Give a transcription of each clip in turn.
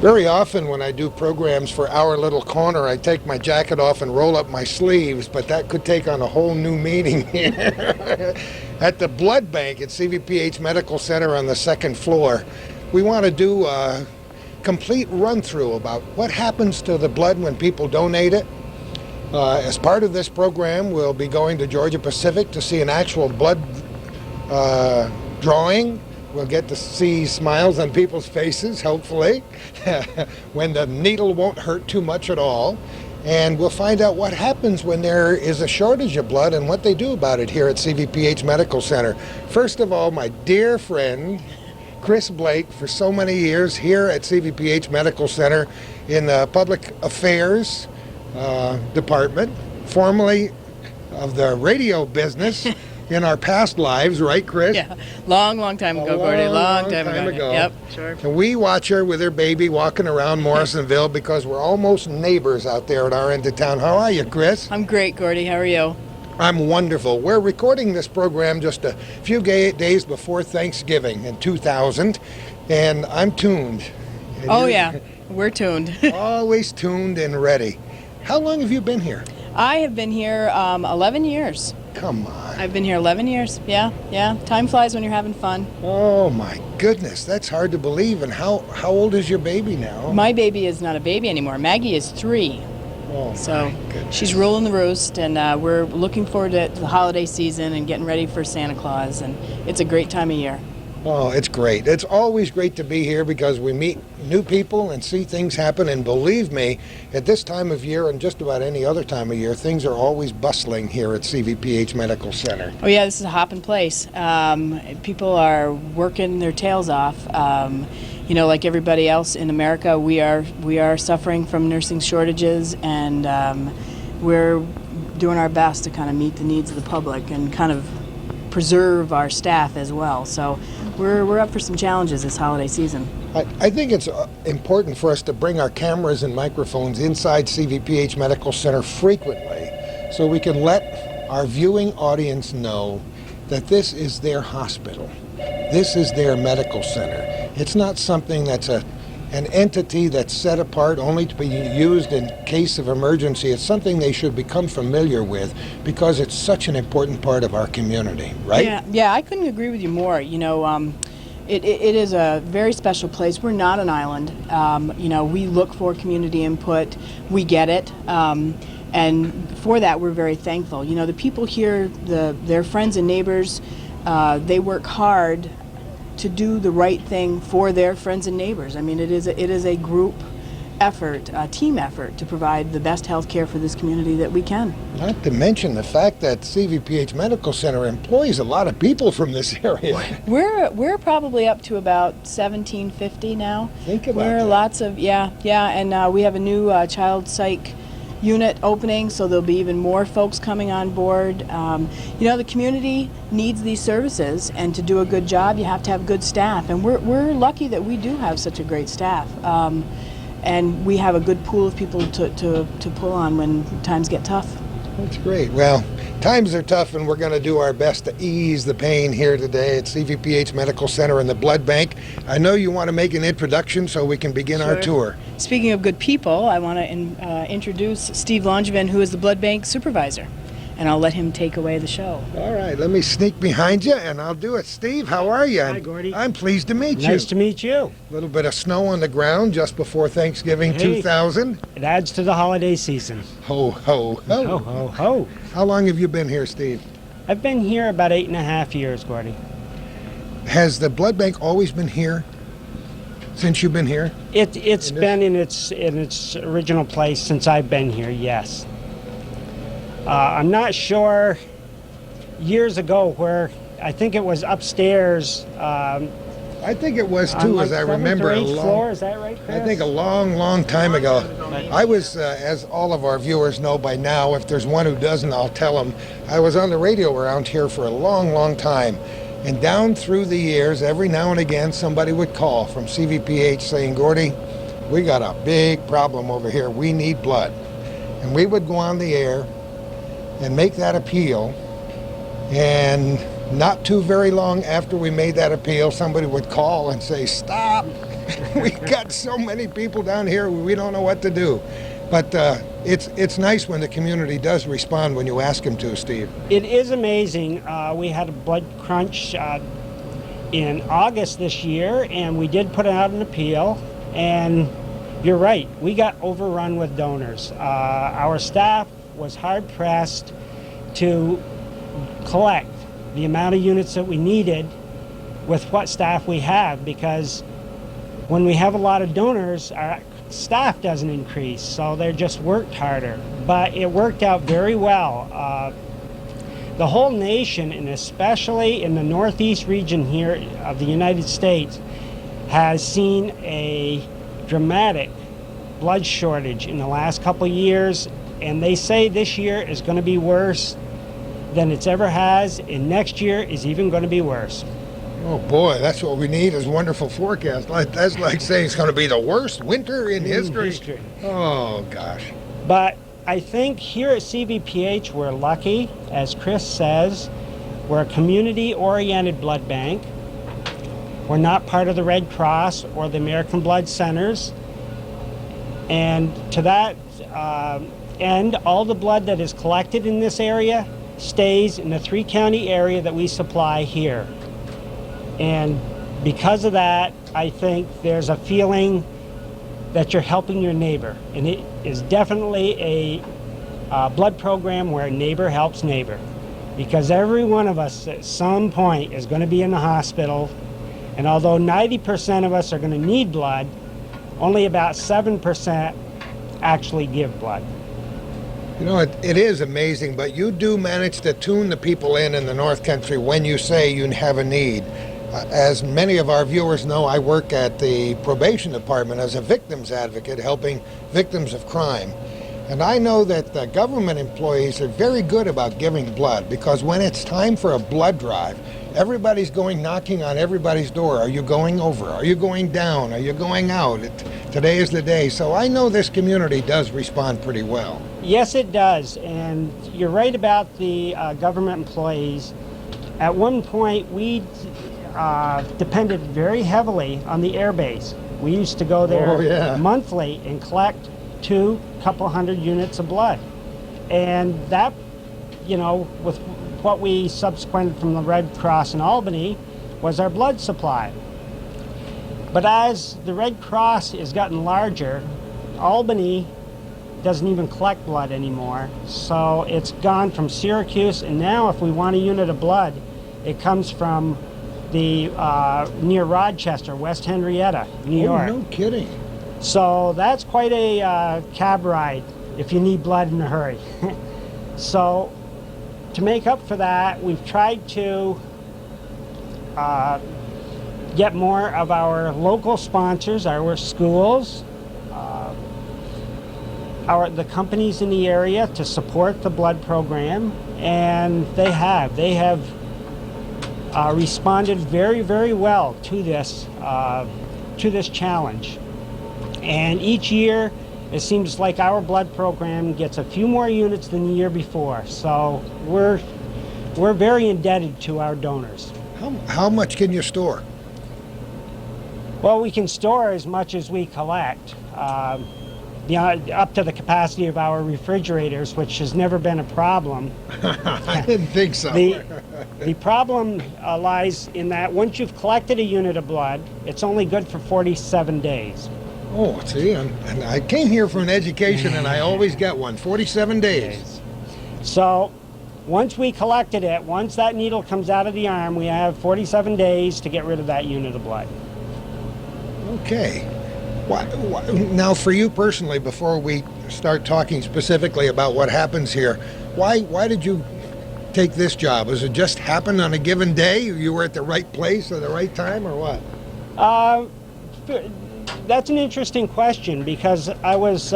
Very often when I do programs for Our Little Corner, I take my jacket off and roll up my sleeves, but that could take on a whole new meaning here. At the blood bank at CVPH Medical Center on the second floor, we want to do a complete run-through about what happens to the blood when people donate it. As part of this program, we'll be going to Georgia Pacific to see an actual blood drawing. We'll get to see smiles on people's faces, hopefully, when the needle won't hurt too much at all. And we'll find out what happens when there is a shortage of blood and what they do about it here at CVPH Medical Center. First of all, my dear friend, Chris Blake, for so many years here at CVPH Medical Center in the Public Affairs Department, formerly of the radio business. In our past lives, right, Chris? Yeah, long time ago, Gordy. Long time ago. Yep, sure. And we watch her with her baby walking around Morrisonville because we're almost neighbors out there at our end of town. How are you, Chris? I'm great, Gordy. How are you? I'm wonderful. We're recording this program just a few days before Thanksgiving in 2000, and I'm tuned. And oh, yeah, we're tuned. Always tuned and ready. How long have you been here? I have been here 11 years. Come on. I've been here 11 years. Yeah. Time flies when you're having fun. Oh, my goodness. That's hard to believe. And how old is your baby now? My baby is not a baby anymore. Maggie is 3. Oh, so my goodness. She's ruling the roost, and we're looking forward to the holiday season and getting ready for Santa Claus. And it's a great time of year. Oh, it's great. It's always great to be here because we meet new people and see things happen. And believe me, at this time of year and just about any other time of year, things are always bustling here at CVPH Medical Center. Oh, yeah, this is a hopping place. People are working their tails off. Like everybody else in America, we are suffering from nursing shortages, and we're doing our best to kind of meet the needs of the public and kind of preserve our staff as well. So we're up for some challenges this holiday season. I think it's important for us to bring our cameras and microphones inside CVPH Medical Center frequently so we can let our viewing audience know that this is their hospital. This is their medical center. It's not something that's an entity that's set apart only to be used in case of emergency. It's something they should become familiar with because it's such an important part of our community, right? Yeah, I couldn't agree with you more. It is a very special place. We're not an island. We look for community input. We get it. And for that, we're very thankful. The people here, their friends and neighbors, they work hard to do the right thing for their friends and neighbors. I mean, it is a group effort, a team effort to provide the best health care for this community that we can. Not to mention the fact that CVPH Medical Center employs a lot of people from this area. We're probably up to about 1,750 now. Think about We're that. lots of, and we have a new child psych unit opening, so there'll be even more folks coming on board. The community needs these services, and to do a good job, you have to have good staff. And we're lucky that we do have such a great staff. And we have a good pool of people to pull on when times get tough. That's great. Well, times are tough, and we're going to do our best to ease the pain here today at CVPH Medical Center and the Blood Bank. I know you want to make an introduction so we can begin our tour. Speaking of good people, I want to introduce Steve Langevin, who is the Blood Bank supervisor. And I'll let him take away the show. All right, let me sneak behind you, and I'll do it. Steve, how are you? Hi, Gordy. I'm pleased to meet you. Nice to meet you. A little bit of snow on the ground just before Thanksgiving 2000. It adds to the holiday season. Ho, ho, ho. Ho, ho, ho. How long have you been here, Steve? I've been here about 8.5 years, Gordy. Has the blood bank always been here since you've been here? It's been in its original place since I've been here, yes. I'm not sure years ago where, I think it was upstairs. I think it was too, as I remember. On like 7th or 8th floor, is that right, Chris? I think a long time ago. I was, as all of our viewers know by now, if there's one who doesn't, I'll tell them, I was on the radio around here for a long time. And down through the years, every now and again, somebody would call from CVPH saying, Gordy, we got a big problem over here. We need blood. And we would go on the air and make that appeal, and not too very long after we made that appeal, somebody would call and say, stop, We've got so many people down here, we don't know what to do. But it's nice when the community does respond when you ask them to, Steve. It is amazing. We had a blood crunch in August this year, and we did put out an appeal. And you're right, we got overrun with donors. Our staff was hard pressed to collect the amount of units that we needed with what staff we have, because when we have a lot of donors, our staff doesn't increase, so they're just worked harder. But it worked out very well. The whole nation, and especially in the northeast region here of the United States, has seen a dramatic blood shortage in the last couple of years, and they say this year is going to be worse than it's ever has, and next year is even going to be worse. Oh boy, that's what we need, is wonderful forecast. That's like saying it's going to be the worst winter in history. Oh gosh. But I think here at CVPH we're lucky. As Chris says, we're a community-oriented blood bank. We're not part of the Red Cross or the American Blood Centers. And to that end, all the blood that is collected in this area stays in the 3-county area that we supply here. And because of that, I think there's a feeling that you're helping your neighbor. And it is definitely a blood program where neighbor helps neighbor. Because every one of us at some point is going to be in the hospital. And although 90% of us are going to need blood, only about 7% actually give blood. You know, it is amazing, but you do manage to tune the people in the North Country when you say you have a need. As many of our viewers know, I work at the probation department as a victims advocate, helping victims of crime. And I know that the government employees are very good about giving blood, because when it's time for a blood drive, everybody's going knocking on everybody's door. Are you going over? Are you going down? Are you going out? Today is the day. So I know this community does respond pretty well. Yes, it does. And you're right about the government employees. At one point, we depended very heavily on the airbase. We used to go there monthly and collect couple hundred units of blood. And that, you know, with what we subsequent from the Red Cross in Albany, was our blood supply. But as the Red Cross has gotten larger, Albany doesn't even collect blood anymore. So it's gone from Syracuse, and now if we want a unit of blood, it comes from the near Rochester, West Henrietta, New York. Oh, no kidding. So that's quite a cab ride if you need blood in a hurry. So to make up for that, we've tried to get more of our local sponsors, our schools, the companies in the area to support the blood program, and they have responded very, very well to this challenge. And each year, it seems like our blood program gets a few more units than the year before. So we're very indebted to our donors. How much can you store? Well, we can store as much as we collect, up to the capacity of our refrigerators, which has never been a problem. I didn't think so. The problem lies in that once you've collected a unit of blood, it's only good for 47 days. Oh, see, and I came here for an education, and I always get one. 47 days. So once we collected it, once that needle comes out of the arm, we have 47 days to get rid of that unit of blood. Okay. Now, for you personally, before we start talking specifically about what happens here, why did you take this job? Does it just happen on a given day? You were at the right place at the right time, or what? That's an interesting question, because I was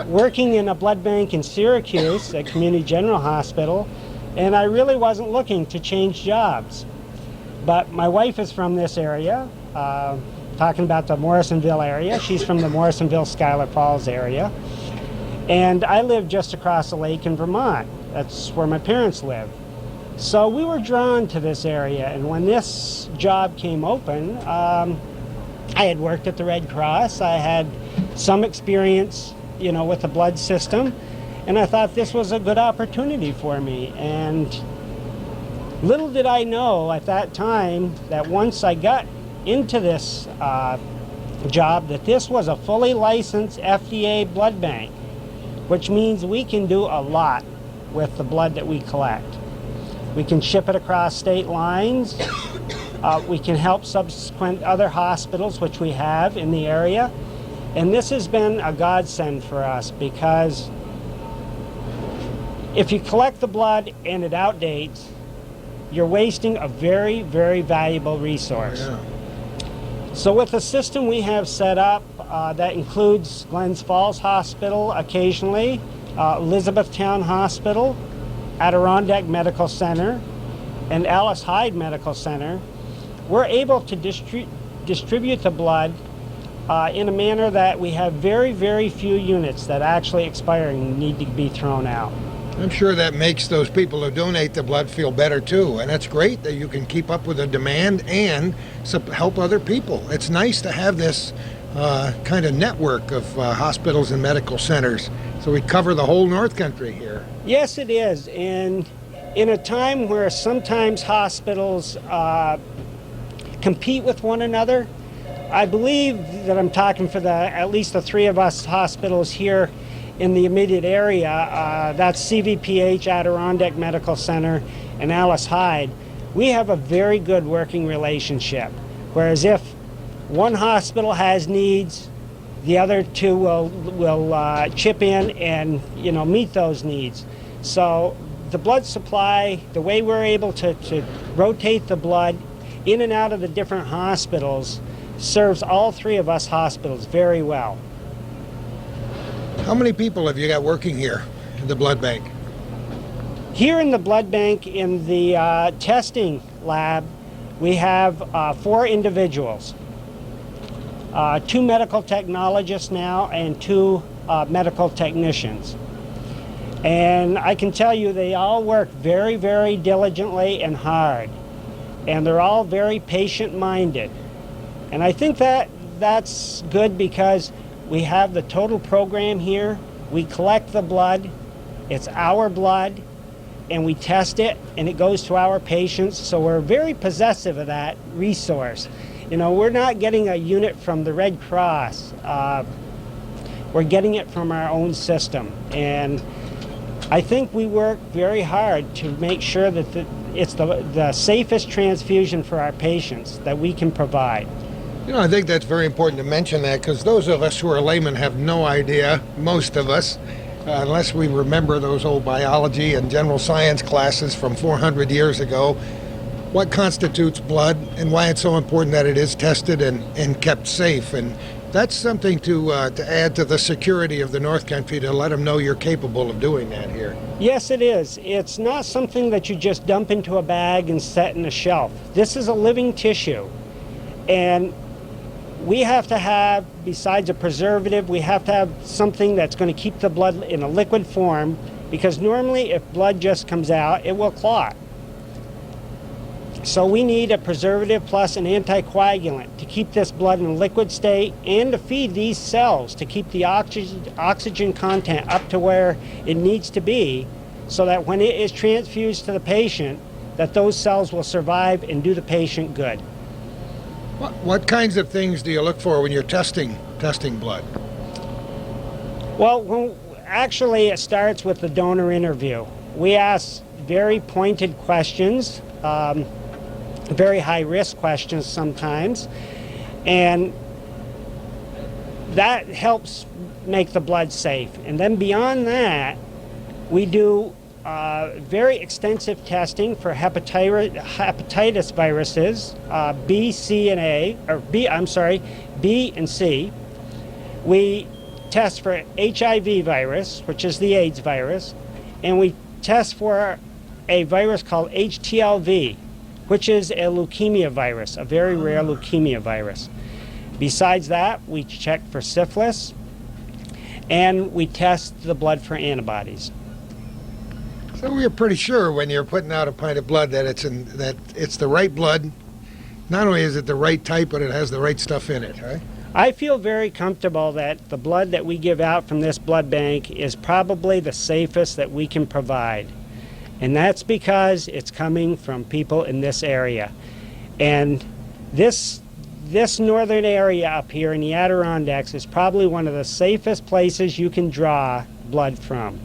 working in a blood bank in Syracuse at Community General Hospital, and I really wasn't looking to change jobs. But my wife is from this area, talking about the Morrisonville area. She's from the Morrisonville-Schuyler Falls area. And I live just across the lake in Vermont. That's where my parents live. So we were drawn to this area, and when this job came open, I had worked at the Red Cross. I had some experience, with the blood system, and I thought this was a good opportunity for me. And little did I know at that time that once I got into this job, that this was a fully licensed FDA blood bank, which means we can do a lot with the blood that we collect. We can ship it across state lines. We can help subsequent other hospitals, which we have in the area. And this has been a godsend for us, because if you collect the blood and it outdates, you're wasting a very, very valuable resource. Yeah. So with the system we have set up, that includes Glens Falls Hospital occasionally, Elizabethtown Hospital, Adirondack Medical Center, and Alice Hyde Medical Center, we're able to distribute the blood in a manner that we have very, very few units that actually expire and need to be thrown out. I'm sure that makes those people who donate the blood feel better too, and it's great that you can keep up with the demand and help other people. It's nice to have this kind of network of hospitals and medical centers, so we cover the whole North Country here. Yes, it is, and in a time where sometimes hospitals compete with one another, I believe that I'm talking for at least the three of us hospitals here in the immediate area, that's CVPH, Adirondack Medical Center, and Alice Hyde. We have a very good working relationship, whereas if one hospital has needs, the other two will chip in and meet those needs. So the blood supply, the way we're able to rotate the blood in and out of the different hospitals, serves all three of us hospitals very well. How many people have you got working here in the blood bank? Here in the blood bank, in the testing lab, we have 4 individuals. 2 medical technologists now and 2 medical technicians. And I can tell you they all work very, very diligently and hard. And they're all very patient-minded. And I think that's good, because we have the total program here. We collect the blood. It's our blood. And we test it, and it goes to our patients. So we're very possessive of that resource. We're not getting a unit from the Red Cross. We're getting it from our own system. And I think we work very hard to make sure that it's the safest transfusion for our patients that we can provide. I think that's very important to mention that, because those of us who are laymen have no idea, most of us, unless we remember those old biology and general science classes from 400 years ago, what constitutes blood and why it's so important that it is tested and kept safe. And that's something to add to the security of the North Country, to let them know you're capable of doing that here. Yes, it is. It's not something that you just dump into a bag and set in a shelf. This is a living tissue. And we have to have, besides a preservative, we have to have something that's going to keep the blood in a liquid form, because normally if blood just comes out, it will clot. So we need a preservative plus an anticoagulant to keep this blood in a liquid state, and to feed these cells to keep the oxygen content up to where it needs to be, so that when it is transfused to the patient, that those cells will survive and do the patient good. What kinds of things do you look for when you're testing blood? Well, actually it starts with the donor interview. We ask very pointed questions, very high-risk questions sometimes, and that helps make the blood safe. And then beyond that, we do very extensive testing for hepatitis viruses, B, C, and A, or B and C. We test for HIV virus, which is the AIDS virus, and we test for a virus called HTLV, which is a leukemia virus, a very rare leukemia virus. Besides that, we check for syphilis, and we test the blood for antibodies. So we're pretty sure when you're putting out a pint of blood that it's the right blood, not only is it the right type, but it has the right stuff in it, right? I feel very comfortable that the blood that we give out from this blood bank is probably the safest that we can provide. And that's because it's coming from people in this area. And this northern area up here in the Adirondacks is probably one of the safest places you can draw blood from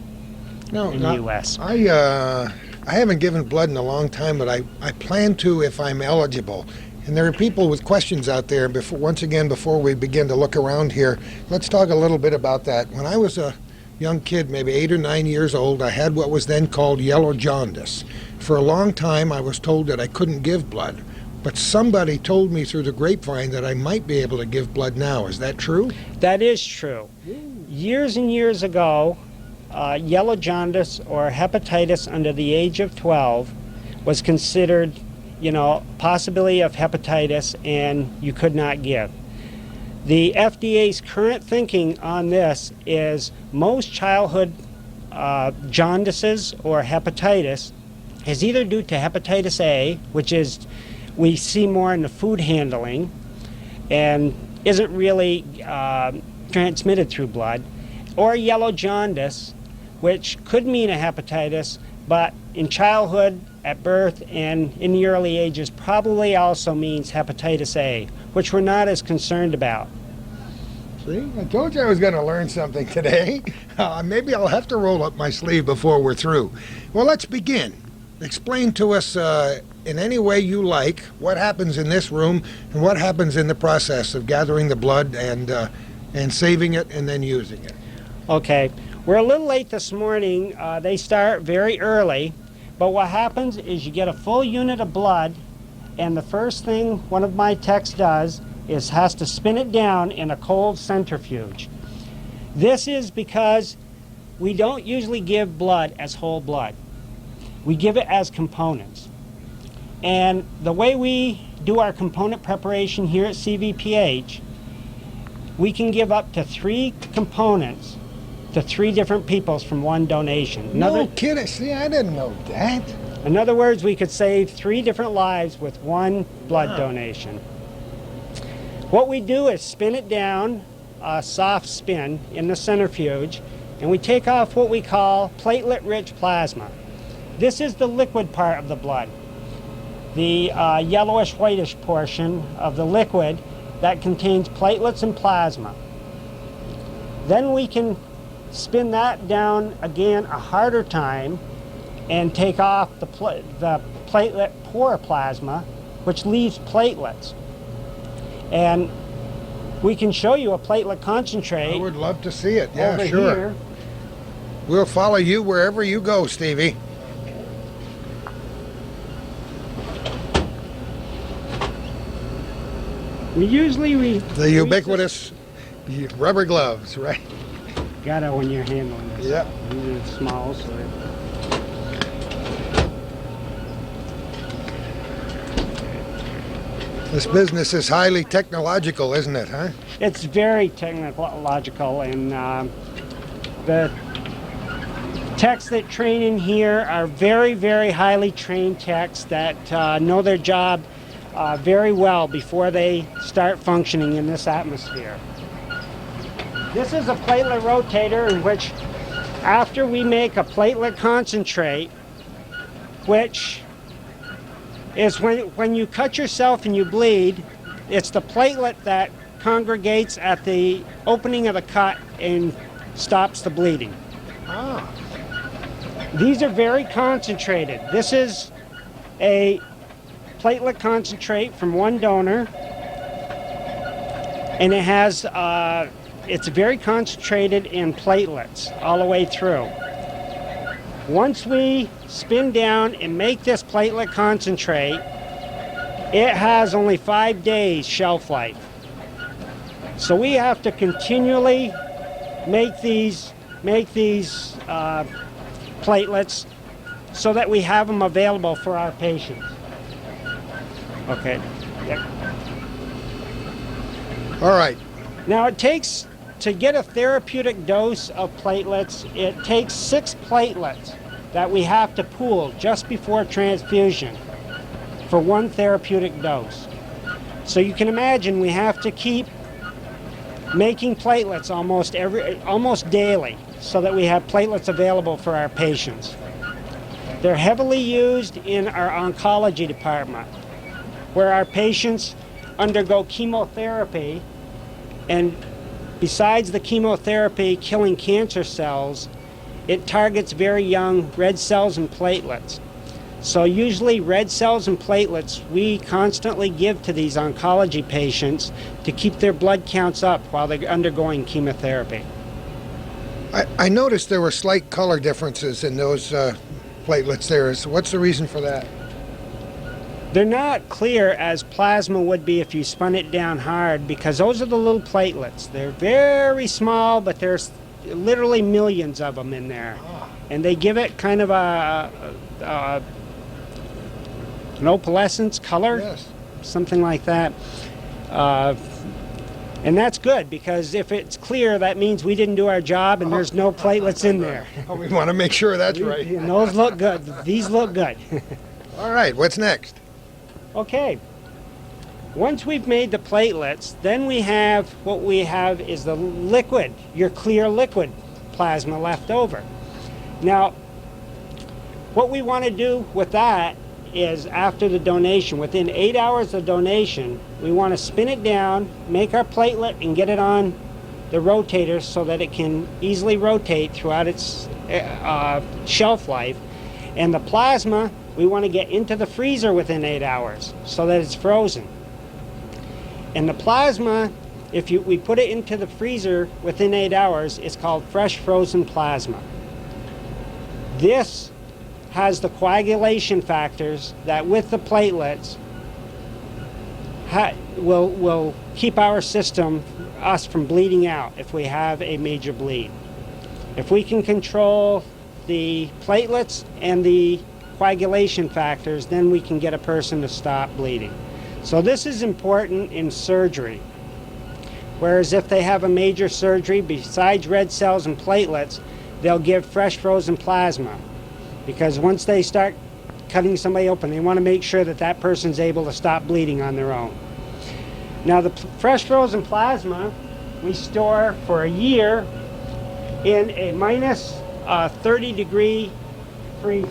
in the U.S. I haven't given blood in a long time, but I plan to if I'm eligible. And there are people with questions out there. Once again, before we begin to look around here, let's talk a little bit about that. When I was a young kid, maybe 8 or 9 years old, I had what was then called yellow jaundice. For a long time, I was told that I couldn't give blood. But somebody told me through the grapevine that I might be able to give blood now. Is that true? That is true. Years and years ago, yellow jaundice or hepatitis under the age of 12 was considered, possibility of hepatitis, and you could not give. The FDA's current thinking on this is most childhood jaundices or hepatitis is either due to hepatitis A, which is we see more in the food handling and isn't really transmitted through blood, or yellow jaundice, which could mean a hepatitis, but in childhood, at birth, and in the early ages probably also means hepatitis A, which we're not as concerned about. See, I told you I was going to learn something today. Maybe I'll have to roll up my sleeve before we're through. Well, let's begin. Explain to us in any way you like what happens in this room and what happens in the process of gathering the blood and saving it and then using it. Okay, we're a little late this morning. They start very early, but what happens is you get a full unit of blood, and the first thing one of my techs does is has to spin it down in a cold centrifuge. This is because we don't usually give blood as whole blood. We give it as components. And the way we do our component preparation here at CVPH, we can give up to 3 components to 3 different peoples from one donation. No kidding. See, I didn't know that. In other words, we could save 3 different lives with one blood donation. What we do is spin it down, a soft spin in the centrifuge, and we take off what we call platelet-rich plasma. This is the liquid part of the blood. The yellowish-whitish portion of the liquid that contains platelets and plasma. Then we can spin that down again a harder time and take off the platelet poor plasma, which leaves platelets. And we can show you a platelet concentrate. I would love to see it. Yeah, over sure. Here. We'll follow you wherever you go, Stevie. The ubiquitous rubber gloves, right? Got it when you're handling this. Yep. It's small, so This business is highly technological, isn't it, huh? it's very technological, and the techs that train in here are very, very highly trained techs that know their job very well before they start functioning in this atmosphere. This is a platelet rotator in which, after we make a platelet concentrate, which is when you cut yourself and you bleed, it's the platelet that congregates at the opening of the cut and stops the bleeding. Ah. These are very concentrated. This is a platelet concentrate from one donor, and it has it's very concentrated in platelets all the way through. Once we spin down and make this platelet concentrate, it has only 5 days shelf life. So we have to continually make these platelets so that we have them available for our patients. Okay. Yep. All right. Now it takes, to get a therapeutic dose of platelets, it takes 6 platelets that we have to pool just before transfusion for one therapeutic dose. So you can imagine we have to keep making platelets almost daily so that we have platelets available for our patients. They're heavily used in our oncology department, where our patients undergo chemotherapy, and besides the chemotherapy killing cancer cells, it targets very young red cells and platelets. So usually red cells and platelets we constantly give to these oncology patients to keep their blood counts up while they're undergoing chemotherapy. I noticed there were slight color differences in those platelets there. So what's the reason for that? They're not clear as plasma would be if you spun it down hard, because those are the little platelets. They're very small, but there's literally millions of them in there. And they give it kind of an opalescence color, Yes. something like that. And that's good, because if it's clear, that means we didn't do our job and there's no platelets in there. Oh, we want to make sure that's right. And those look good. These look good. All right, what's next? Okay. Once we've made the platelets, then what we have is the liquid, your clear liquid plasma left over. Now, what we want to do with that is, after the donation, within 8 hours of donation, we want to spin it down, make our platelet, and get it on the rotator so that it can easily rotate throughout its shelf life. And the plasma, we want to get into the freezer within 8 hours so that it's frozen. And the plasma, if we put it into the freezer within 8 hours, it's called fresh frozen plasma. This has the coagulation factors that, with the platelets, will keep our system, us, from bleeding out if we have a major bleed. If we can control the platelets and the coagulation factors, then we can get a person to stop bleeding. So this is important in surgery. Whereas if they have a major surgery, besides red cells and platelets, they'll give fresh frozen plasma. Because once they start cutting somebody open, they want to make sure that that person's able to stop bleeding on their own. Now, the fresh frozen plasma we store for a year in a minus 30-degree freezer.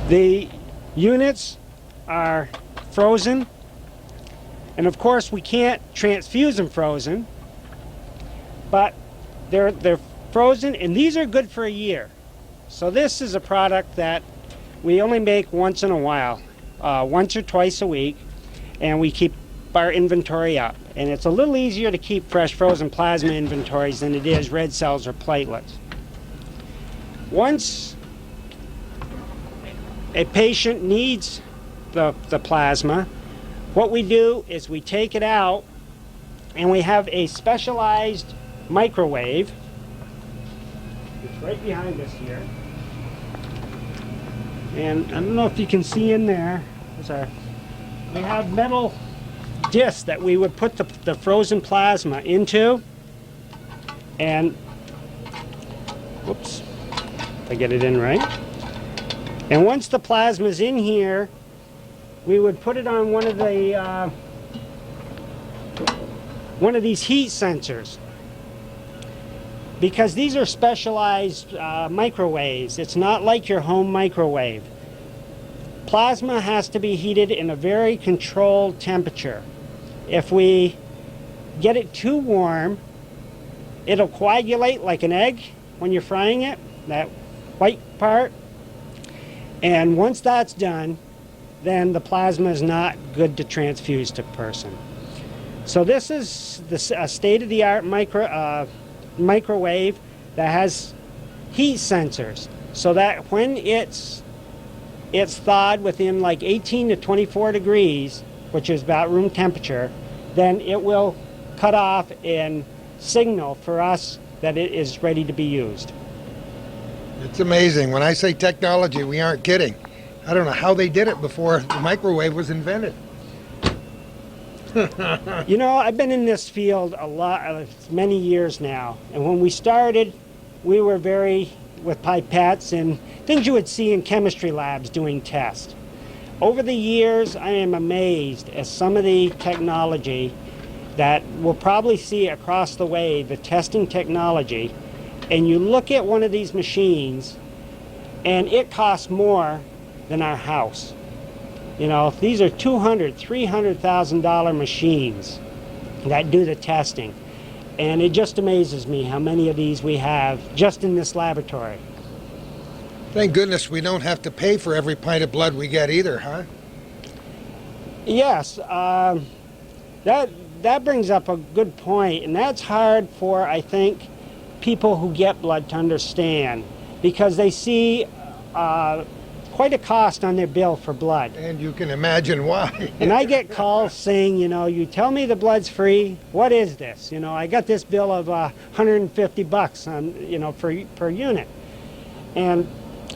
The units are frozen, and of course we can't transfuse them frozen, but they're frozen, and these are good for a year. So this is a product that we only make once in a while, once or twice a week, and we keep our inventory up. And it's a little easier to keep fresh frozen plasma inventories than it is red cells or platelets. Once a patient needs the plasma, what we do is we take it out, and we have a specialized microwave. It's right behind us here. And I don't know if you can see in there, we have metal discs that we would put the frozen plasma into, and whoops, if I get it in right. And once the plasma's in here, we would put it on one of these heat sensors, because these are specialized microwaves. It's not like your home microwave. Plasma has to be heated in a very controlled temperature. If we get it too warm, it'll coagulate like an egg when you're frying it, that white part. And once that's done, then the plasma is not good to transfuse to a person. So this is a state-of-the-art microwave that has heat sensors, so that when it's thawed within like 18 to 24 degrees, which is about room temperature, then it will cut off and signal for us that it is ready to be used. It's amazing. When I say technology, we aren't kidding. I don't know how they did it before the microwave was invented. You know, I've been in this field many years now, and when we started, we were very with pipettes and things you would see in chemistry labs doing tests. Over the years, I am amazed at some of the technology that we'll probably see across the way, the testing technology, and you look at one of these machines and it costs more than our house. You know, these are $200,000, $300,000 machines that do the testing. And it just amazes me how many of these we have just in this laboratory. Thank goodness we don't have to pay for every pint of blood we get either, huh? Yes, that brings up a good point, and that's hard for, I think, people who get blood to understand, because they see quite a cost on their bill for blood. And you can imagine why. And I get calls saying, you know, you tell me the blood's free. What is this? You know, I got this bill of $150 on, you know, per unit. And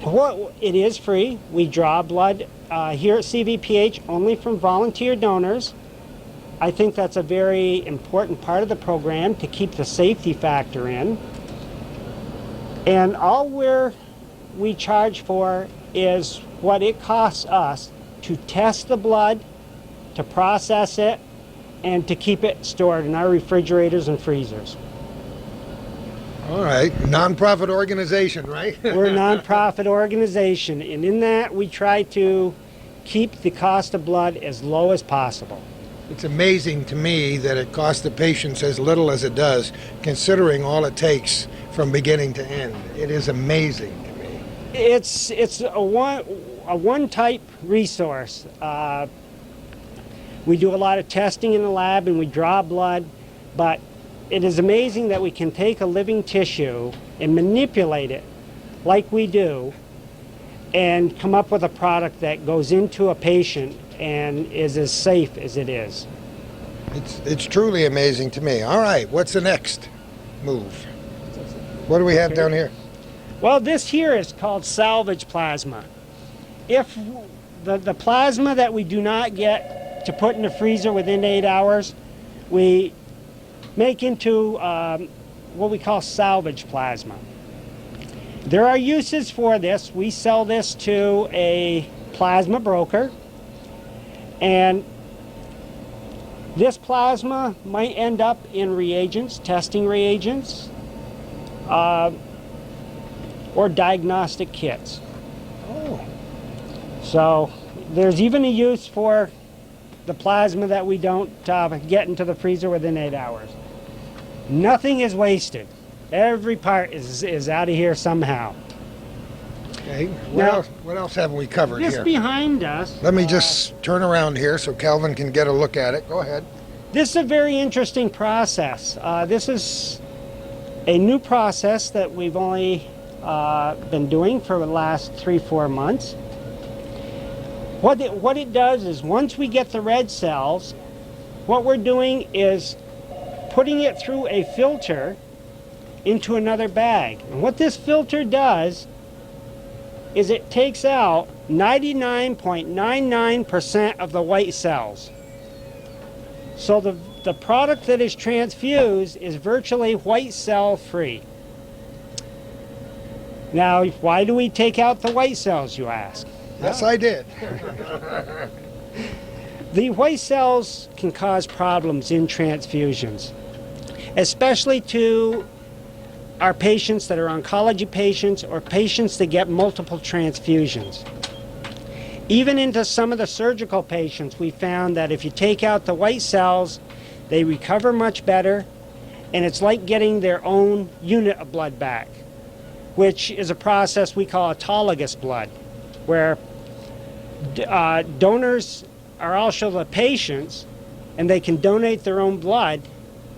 what it is free. We draw blood here at CVPH only from volunteer donors. I think that's a very important part of the program to keep the safety factor in. And all we charge for is what it costs us to test the blood, to process it, and to keep it stored in our refrigerators and freezers. All right, nonprofit organization, right? We're a nonprofit organization, and in that we try to keep the cost of blood as low as possible. It's amazing to me that it costs the patients as little as it does, considering all it takes from beginning to end. It is amazing to me. It's a one type resource. We do a lot of testing in the lab and we draw blood, but it is amazing that we can take a living tissue and manipulate it like we do and come up with a product that goes into a patient and is as safe as it is. It's truly amazing to me. All right, what's the next move? What do we have down here? Well, this here is called salvage plasma. If the plasma that we do not get to put in the freezer within 8 hours, we make into what we call salvage plasma. There are uses for this. We sell this to a plasma broker, and this plasma might end up in reagents, testing reagents, or diagnostic kits. Oh. So there's even a use for the plasma that we don't get into the freezer within 8 hours. Nothing is wasted. Every part is out of here somehow. Okay, Now, what else haven't we covered This here? behind us, Let me just turn around here so Calvin can get a look at it. Go ahead. this is a very interesting process. This is a new process that we've only been doing for the last 3-4 months. What it does is once we get the red cells, what we're doing is putting it through a filter into another bag. And what this filter does is it takes out 99.99% of the white cells. So the product that is transfused is virtually white cell free. Now, why do we take out the white cells, you ask? Yes, I did. The white cells can cause problems in transfusions, especially to our patients that are oncology patients or patients that get multiple transfusions. Even into some of the surgical patients, we found that if you take out the white cells, they recover much better, and it's like getting their own unit of blood back, which is a process we call autologous blood, where donors are also the patients, and they can donate their own blood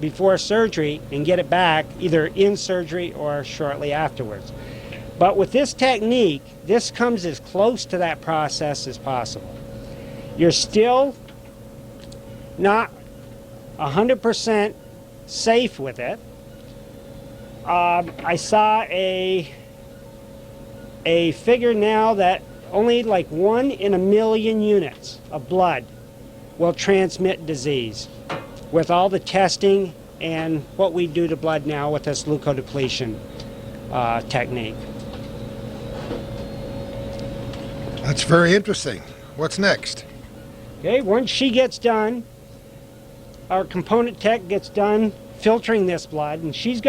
before surgery and get it back either in surgery or shortly afterwards. But with this technique, this comes as close to that process as possible. You're still not 100% safe with it. I saw a figure now that only like 1 in 1,000,000 units of blood will transmit disease with all the testing and what we do to blood now with this leukodepletion technique. That's very interesting. What's next? Okay, once she gets done, our component tech gets done filtering this blood, and she's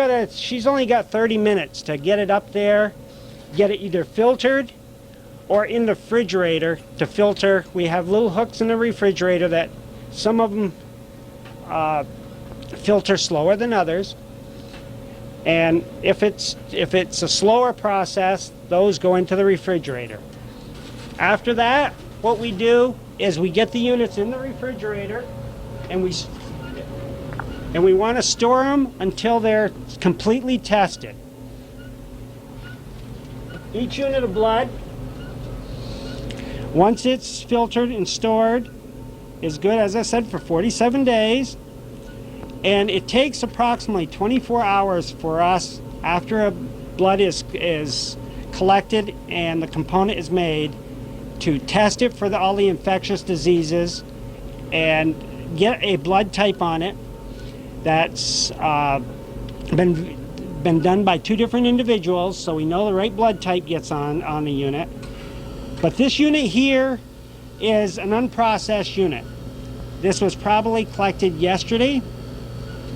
only got 30 minutes to get it up there, get it either filtered or in the refrigerator to filter. We have little hooks in the refrigerator that some of them filter slower than others. And if it's a slower process, those go into the refrigerator. After that, what we do is we get the units in the refrigerator, and we want to store them until they're completely tested. Each unit of blood, once it's filtered and stored, is good, as I said, for 47 days. And it takes approximately 24 hours for us, after a blood is collected and the component is made, to test it for all the infectious diseases and get a blood type on it that's been done by 2 different individuals, so we know the right blood type gets on the unit. But this unit here is an unprocessed unit. This was probably collected yesterday.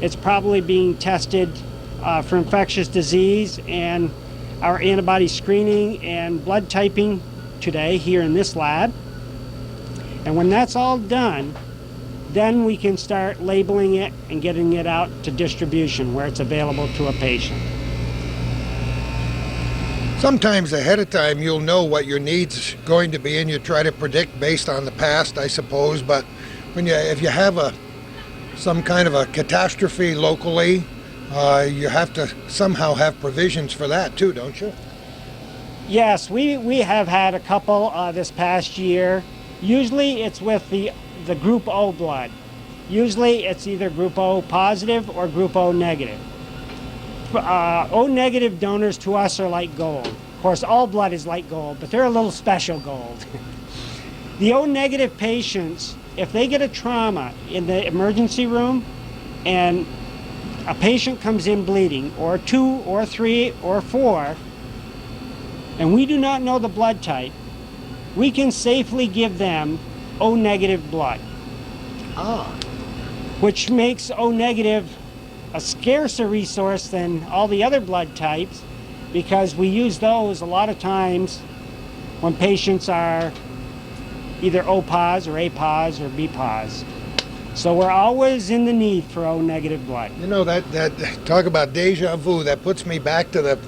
It's probably being tested for infectious disease and our antibody screening and blood typing today here in this lab. And when that's all done, then we can start labeling it and getting it out to distribution where it's available to a patient. Sometimes ahead of time you'll know what your needs going to be, and you try to predict based on the past, I suppose. But if you have some kind of a catastrophe locally, you have to somehow have provisions for that too, don't you? Yes, we have had a couple this past year. Usually it's with the group O blood. Usually it's either group O positive or group O negative. O negative donors to us are like gold. Of course, all blood is like gold, but they're a little special gold. The O negative patients, if they get a trauma in the emergency room and a patient comes in bleeding, or 2 or 3 or 4, and we do not know the blood type, we can safely give them O negative blood. Which makes O negative a scarcer resource than all the other blood types, because we use those a lot of times when patients are either O pos or A pos or B pos. So we're always in the need for O negative blood. You know, that talk about deja vu, that puts me back to the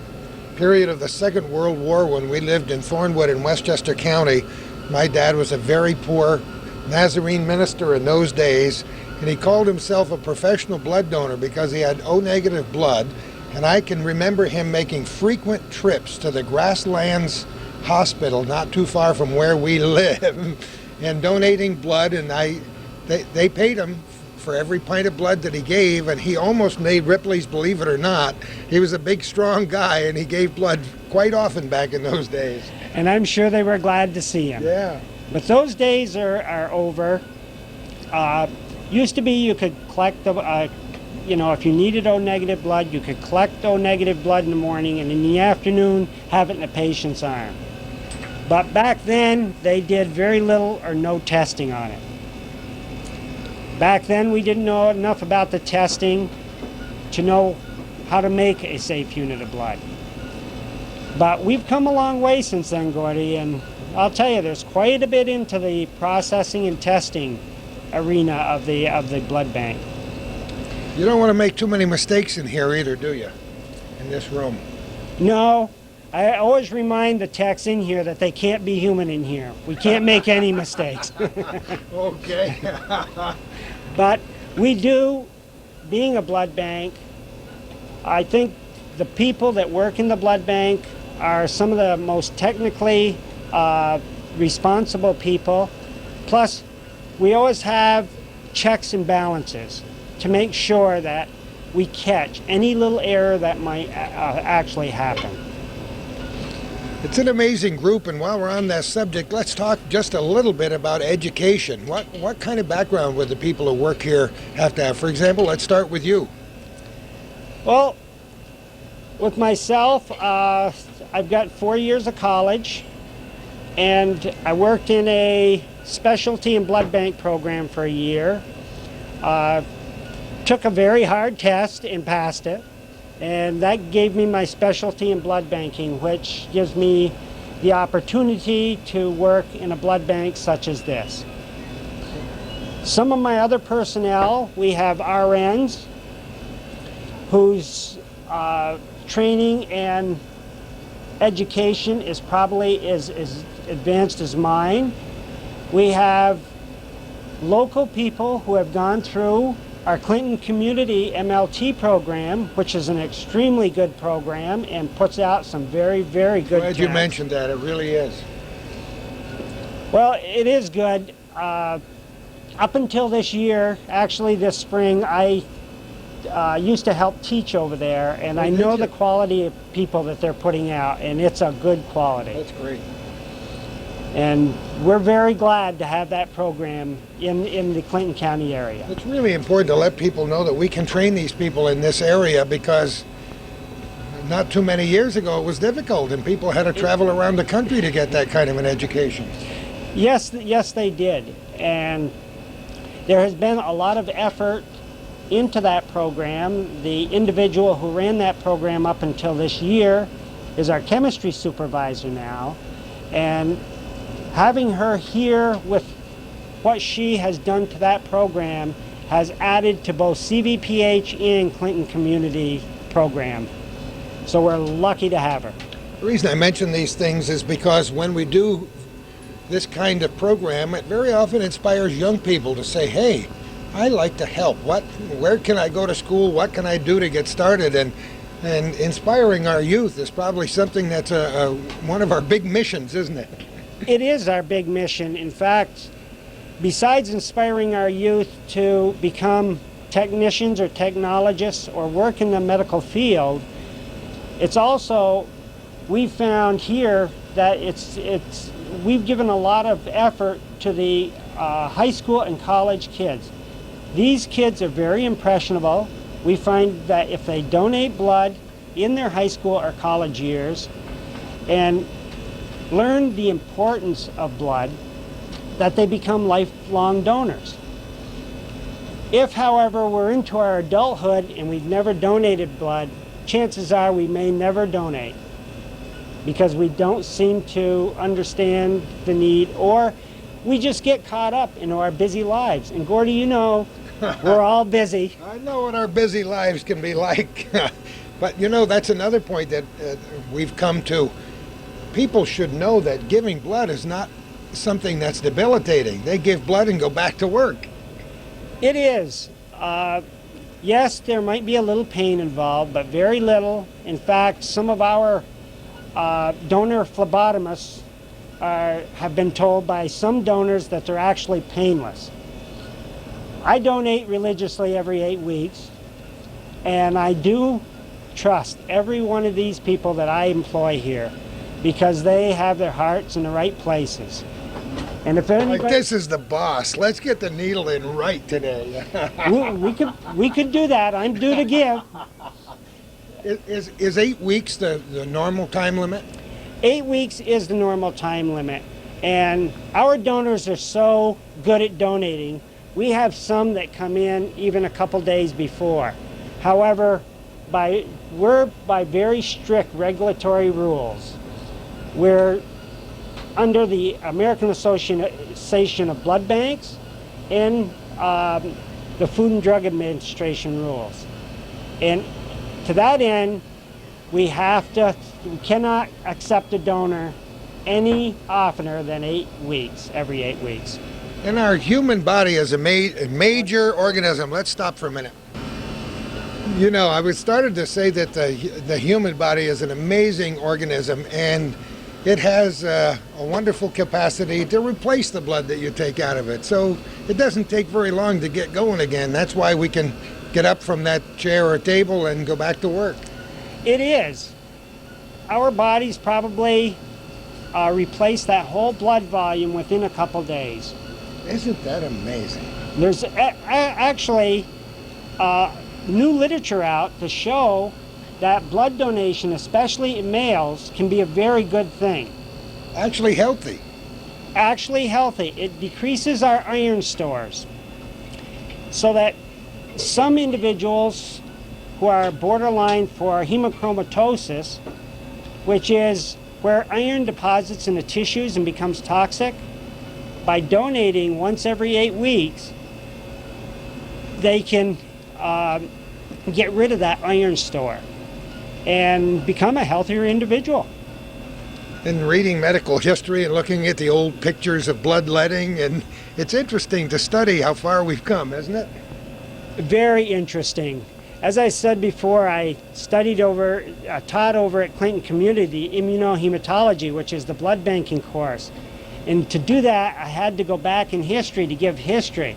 period of the Second World War when we lived in Thornwood in Westchester County. My dad was a very poor Nazarene minister in those days, and he called himself a professional blood donor because he had O negative blood. And I can remember him making frequent trips to the Grasslands Hospital, not too far from where we live, and donating blood. And they paid him for every pint of blood that he gave, and he almost made Ripley's Believe It or Not. He was a big, strong guy, and he gave blood quite often back in those days. And I'm sure they were glad to see him. Yeah. But those days are over. Used to be you could collect the, if you needed O negative blood, you could collect O negative blood in the morning, and in the afternoon have it in the patient's arm. But back then, they did very little or no testing on it. Back then, we didn't know enough about the testing to know how to make a safe unit of blood. But we've come a long way since then, Gordy, and I'll tell you, there's quite a bit into the processing and testing arena of the blood bank. You don't want to make too many mistakes in here either, do you? In this room. No. I always remind the techs in here that they can't be human in here. We can't make any mistakes. Okay. But we do, being a blood bank, I think the people that work in the blood bank are some of the most technically responsible people. Plus, we always have checks and balances to make sure that we catch any little error that might actually happen. It's an amazing group, and while we're on that subject, let's talk just a little bit about education. What kind of background would the people who work here have to have? For example, let's start with you. Well, with myself, I've got 4 years of college. and I worked in a specialty and blood bank program for a year. Took a very hard test and passed it, and that gave me my specialty in blood banking, which gives me the opportunity to work in a blood bank such as this. Some of my other personnel, we have RNs whose training and education is probably as advanced as mine. We have local people who have gone through our Clinton Community MLT program, which is an extremely good program and puts out some very, very good Glad you mentioned that. It really is. Well, it is good. Up until this year, actually this spring, I used to help teach over there, and I know the quality of people that they're putting out, and it's a good quality. That's great. And we're very glad to have that program in the Clinton County area. It's really important to let people know that we can train these people in this area, because not too many years ago it was difficult and people had to travel around the country to get that kind of an education. Yes, they did. And there has been a lot of effort into that program. The individual who ran that program up until this year is our chemistry supervisor now. And having her here with what she has done to that program has added to both CVPH and Clinton Community program. So we're lucky to have her. The reason I mention these things is because when we do this kind of program, it very often inspires young people to say, hey, I like to help. Where can I go to school? What can I do to get started? And inspiring our youth is probably something that's one of our big missions, isn't it? It is our big mission. In fact, besides inspiring our youth to become technicians or technologists or work in the medical field, it's also, we've found here that we've given a lot of effort to the high school and college kids. These kids are very impressionable. We find that if they donate blood in their high school or college years and learn the importance of blood, that they become lifelong donors. If, however, we're into our adulthood and we've never donated blood, chances are we may never donate, because we don't seem to understand the need, or we just get caught up in our busy lives. And Gordy, you know, we're all busy. I know what our busy lives can be like. But you know, that's another point that we've come to. People should know that giving blood is not something that's debilitating. They give blood and go back to work. It is. Yes, there might be a little pain involved, but very little. In fact, some of our donor phlebotomists have been told by some donors that they're actually painless. I donate religiously every 8 weeks, and I do trust every one of these people that I employ here, because they have their hearts in the right places. And if anybody, like, this is the boss. Let's get the needle in right today. we could do that. I'm due to give. Is 8 weeks the normal time limit? 8 weeks is the normal time limit. And our donors are so good at donating. We have some that come in even a couple days before. However, we're by very strict regulatory rules. We're under the American Association of Blood Banks and the Food and Drug Administration rules. And to that end, we cannot accept a donor any oftener than 8 weeks, every 8 weeks. And our human body is a major organism. Let's stop for a minute. You know, I was started to say that the human body is an amazing organism, and it has a wonderful capacity to replace the blood that you take out of it. So it doesn't take very long to get going again. That's why we can get up from that chair or table and go back to work. It is. Our bodies probably replace that whole blood volume within a couple days. Isn't that amazing? There's actually new literature out to show that blood donation, especially in males, can be a very good thing. Actually healthy. actually healthy. It decreases our iron stores so that some individuals who are borderline for hemochromatosis, which is where iron deposits in the tissues and becomes toxic, by donating once every 8 weeks, they can get rid of that iron store and become a healthier individual. And reading medical history and looking at the old pictures of bloodletting, and it's interesting to study how far we've come, isn't it? Very interesting. As I said before, I taught over at Clinton Community immunohematology, which is the blood banking course. And to do that, I had to go back in history to give history.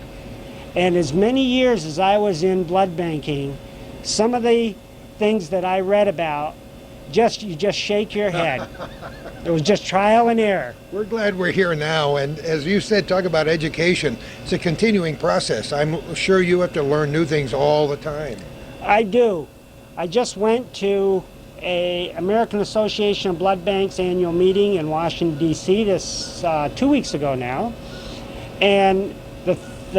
And as many years as I was in blood banking, some of the things that I read about, you just shake your head. It was just trial and error. We're glad we're here now, and as you said, talk about education. It's a continuing process. I'm sure you have to learn new things all the time. I do. I just went to a American Association of Blood Banks annual meeting in Washington, D.C. this 2 weeks ago now, and the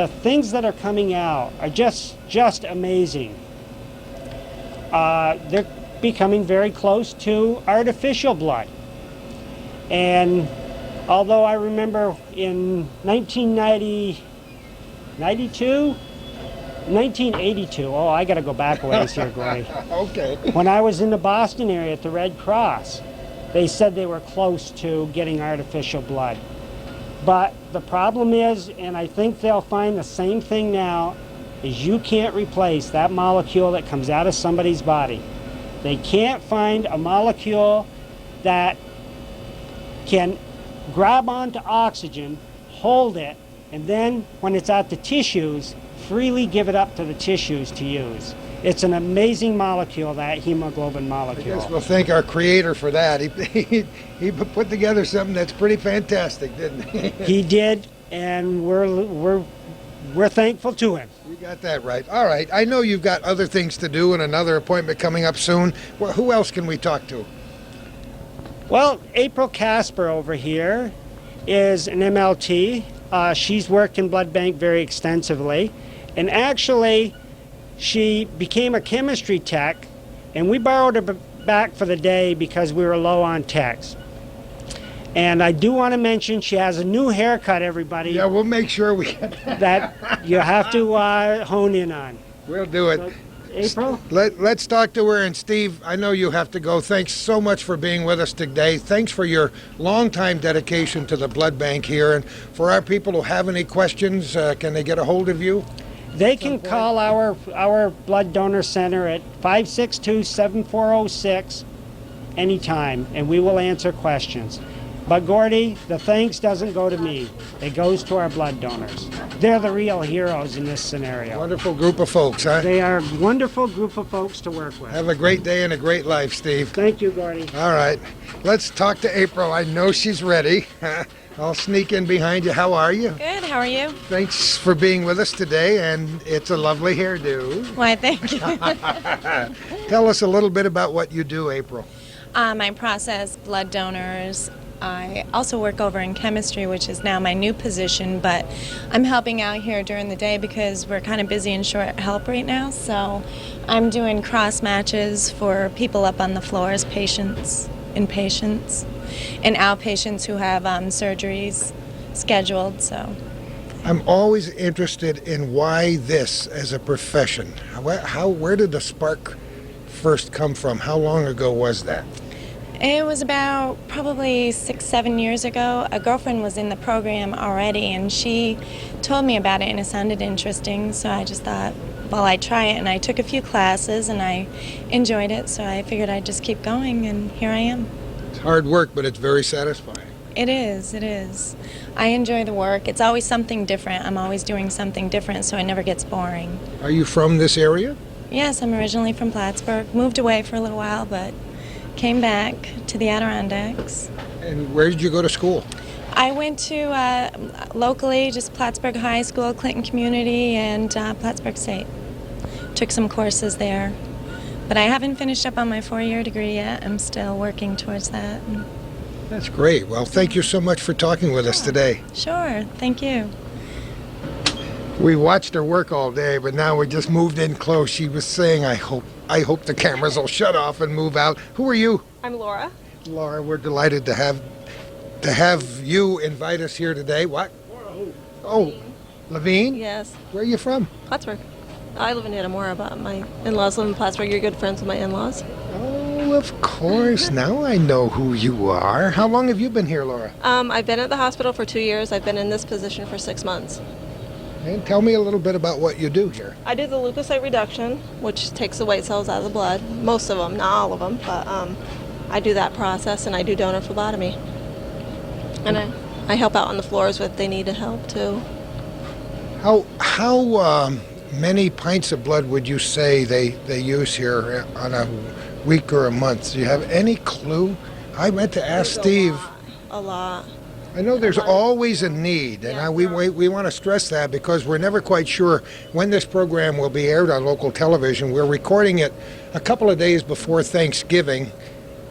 things that are coming out are just amazing. They're becoming very close to artificial blood. And although I remember in 1982, oh, I got to go back a ways here, Gordy. Okay. When I was in the Boston area at the Red Cross, they said they were close to getting artificial blood. But the problem is, and I think they'll find the same thing now, is you can't replace that molecule that comes out of somebody's body. They can't find a molecule that can grab onto oxygen, hold it, and then when it's at the tissues, freely give it up to the tissues to use. It's an amazing molecule, that hemoglobin molecule. I guess we'll thank our creator for that. He put together something that's pretty fantastic, didn't he? He did, and we're thankful to him. You got that right. All right. I know you've got other things to do and another appointment coming up soon. Well, who else can we talk to? Well, April Casper over here is an MLT. She's worked in blood bank very extensively. And actually, she became a chemistry tech, and we borrowed her back for the day because we were low on techs. And I do want to mention she has a new haircut, everybody. Yeah, we'll make sure we get that you have to hone in on. We'll do it. So, April? Let's talk to her. And Steve, I know you have to go. Thanks so much for being with us today. Thanks for your long-time dedication to the blood bank here. And for our people who have any questions, can they get a hold of you? They can call our blood donor center at 562-7406 anytime, and we will answer questions. But Gordy, the thanks doesn't go to me. It goes to our blood donors. They're the real heroes in this scenario. Wonderful group of folks, huh? They are a wonderful group of folks to work with. Have a great day and a great life, Steve. Thank you, Gordy. All right. Let's talk to April. I know she's ready. I'll sneak in behind you. How are you? Good, how are you? Thanks for being with us today, and it's a lovely hairdo. Why, thank you. Tell us a little bit about what you do, April. I process blood donors. I also work over in chemistry, which is now my new position, but I'm helping out here during the day because we're kind of busy and short help right now. So I'm doing cross matches for people up on the floors, patients, inpatients, and outpatients who have surgeries scheduled. So I'm always interested in why this as a profession. Where did the spark first come from? How long ago was that? it was about probably 6-7 years ago. A girlfriend was in the program already, and she told me about it, and it sounded interesting. So I just thought, well, I'd try it, and I took a few classes, and I enjoyed it. So I figured I'd just keep going, and here I am. It's hard work, but it's very satisfying. It is, it is. I enjoy the work. It's always something different. I'm always doing something different, so it never gets boring. Are you from this area? Yes, I'm originally from Plattsburgh. Moved away for a little while, but came back to the Adirondacks. And where did you go to school? I went to locally, just Plattsburgh High School, Clinton Community, and Plattsburgh State. Took some courses there. But I haven't finished up on my 4-year degree yet. I'm still working towards that. That's great. Well, thank you so much for talking with us today. Sure, thank you. We watched her work all day, but now we just moved in close. She was saying, I hope the cameras will shut off and move out. Who are you? I'm Laura. Laura, we're delighted to have you invite us here today. What? Oh, Levine? Yes, Where are you from? Plattsburgh. I live in Metamora, but my in-laws live in Plattsburgh. You're good friends with my in-laws. Oh, of course. Now I know who you are. How long have you been here, Laura? I've been at the hospital for 2 years. I've been in this position for 6 months. And tell me a little bit about what you do here. I do the leukocyte reduction, which takes the white cells out of the blood. Most of them, not all of them, but I do that process, and I do donor phlebotomy. And I help out on the floors with they need help too. How many pints of blood would you say they use here on a week or a month? Do you have any clue? I meant to ask Steve. A lot. I know there's always a need, and we want to stress that because we're never quite sure when this program will be aired on local television. We're recording it a couple of days before Thanksgiving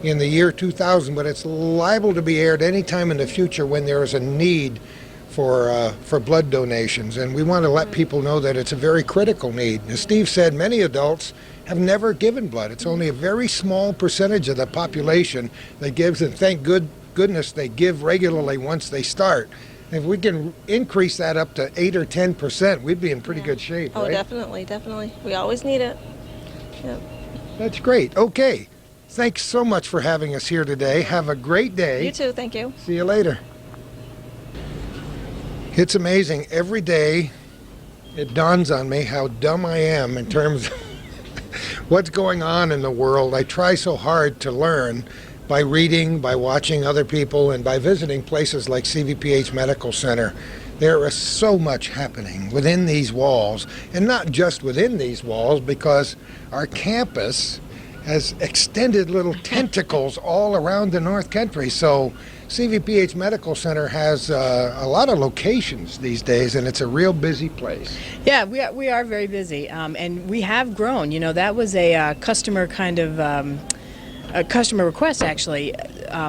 in the year 2000, but it's liable to be aired anytime in the future when there is a need for blood donations, and we want to let people know that it's a very critical need. As Steve said, many adults have never given blood. It's only a very small percentage of the population that gives, and thank goodness they give regularly once they start. If we can increase that up to 8 or 10%, we'd be in pretty good shape, Oh, right? definitely. We always need it. Yep. That's great. Okay. Thanks so much for having us here today. Have a great day. You too, thank you. See you later. It's amazing. Every day it dawns on me how dumb I am in terms of what's going on in the world. I try so hard to learn by reading, by watching other people, and by visiting places like CVPH Medical Center. There is so much happening within these walls, and not just within these walls, because our campus has extended little tentacles all around the North Country. So CVPH Medical Center has a lot of locations these days, and it's a real busy place. Yeah, we are very busy, and we have grown. You know, that was a customer kind of a customer request, actually.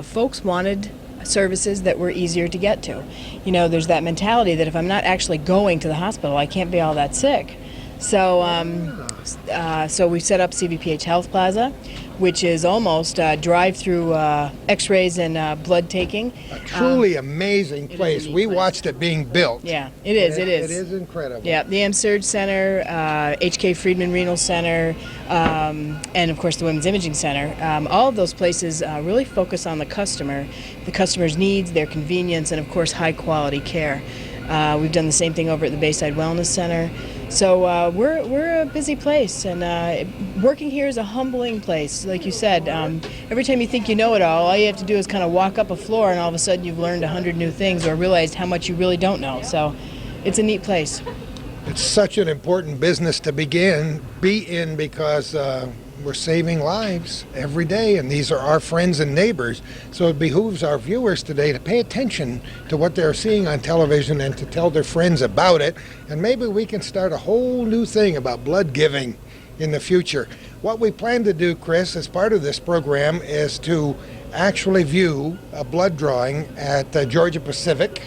Folks wanted services that were easier to get to. You know, there's that mentality that if I'm not actually going to the hospital, I can't be all that sick. So, so we set up CVPH Health Plaza, which is almost drive-through X-rays and blood taking. A truly amazing place. We watched it being built. Yeah, it is. It is. It is incredible. Yeah, the M-Surge Center, H.K. Friedman Renal Center, and of course the Women's Imaging Center. All of those places really focus on the customer's needs, their convenience, and of course high-quality care. We've done the same thing over at the Bayside Wellness Center. So we're a busy place, and working here is a humbling place. Like you said, every time you think you know it all you have to do is kind of walk up a floor, and all of a sudden you've learned 100 new things or realized how much you really don't know. So it's a neat place. It's such an important business to be in because we're saving lives every day, and these are our friends and neighbors. So it behooves our viewers today to pay attention to what they're seeing on television and to tell their friends about it. And maybe we can start a whole new thing about blood giving in the future. What we plan to do, Chris, as part of this program is to actually view a blood drawing at Georgia Pacific.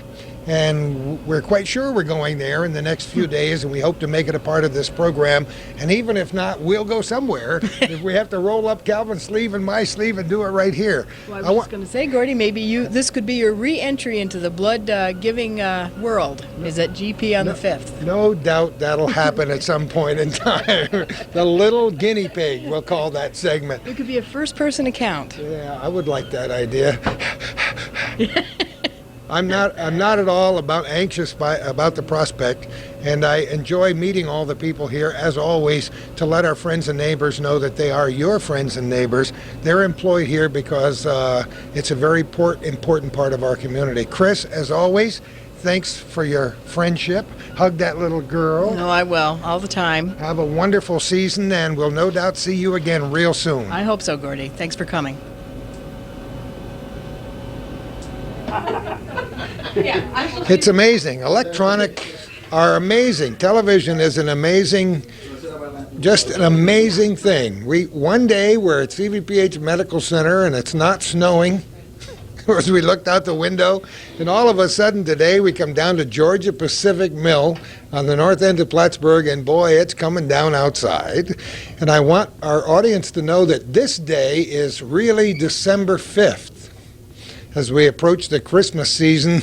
And we're quite sure we're going there in the next few days, and we hope to make it a part of this program. And even if not, we'll go somewhere. If we have to roll up Calvin's sleeve and my sleeve and do it right here. Well, I was going to say, Gordy, maybe this could be your re-entry into the blood giving world. Is at GP on the 5th. No doubt that'll happen at some point in time. The little guinea pig, we'll call that segment. It could be a first-person account. Yeah, I would like that idea. I'm not at all anxious about the prospect, and I enjoy meeting all the people here, as always, to let our friends and neighbors know that they are your friends and neighbors. They're employed here because it's a very important part of our community. Chris, as always, thanks for your friendship. Hug that little girl. No, I will, all the time. Have a wonderful season, and we'll no doubt see you again real soon. I hope so, Gordy. Thanks for coming. It's amazing. Electronic are amazing. Television is just an amazing thing. One day we're at CVPH Medical Center and it's not snowing. as we looked out the window. And all of a sudden today we come down to Georgia Pacific Mill on the north end of Plattsburgh, and boy, it's coming down outside. And I want our audience to know that this day is really December 5th. As we approach the Christmas season,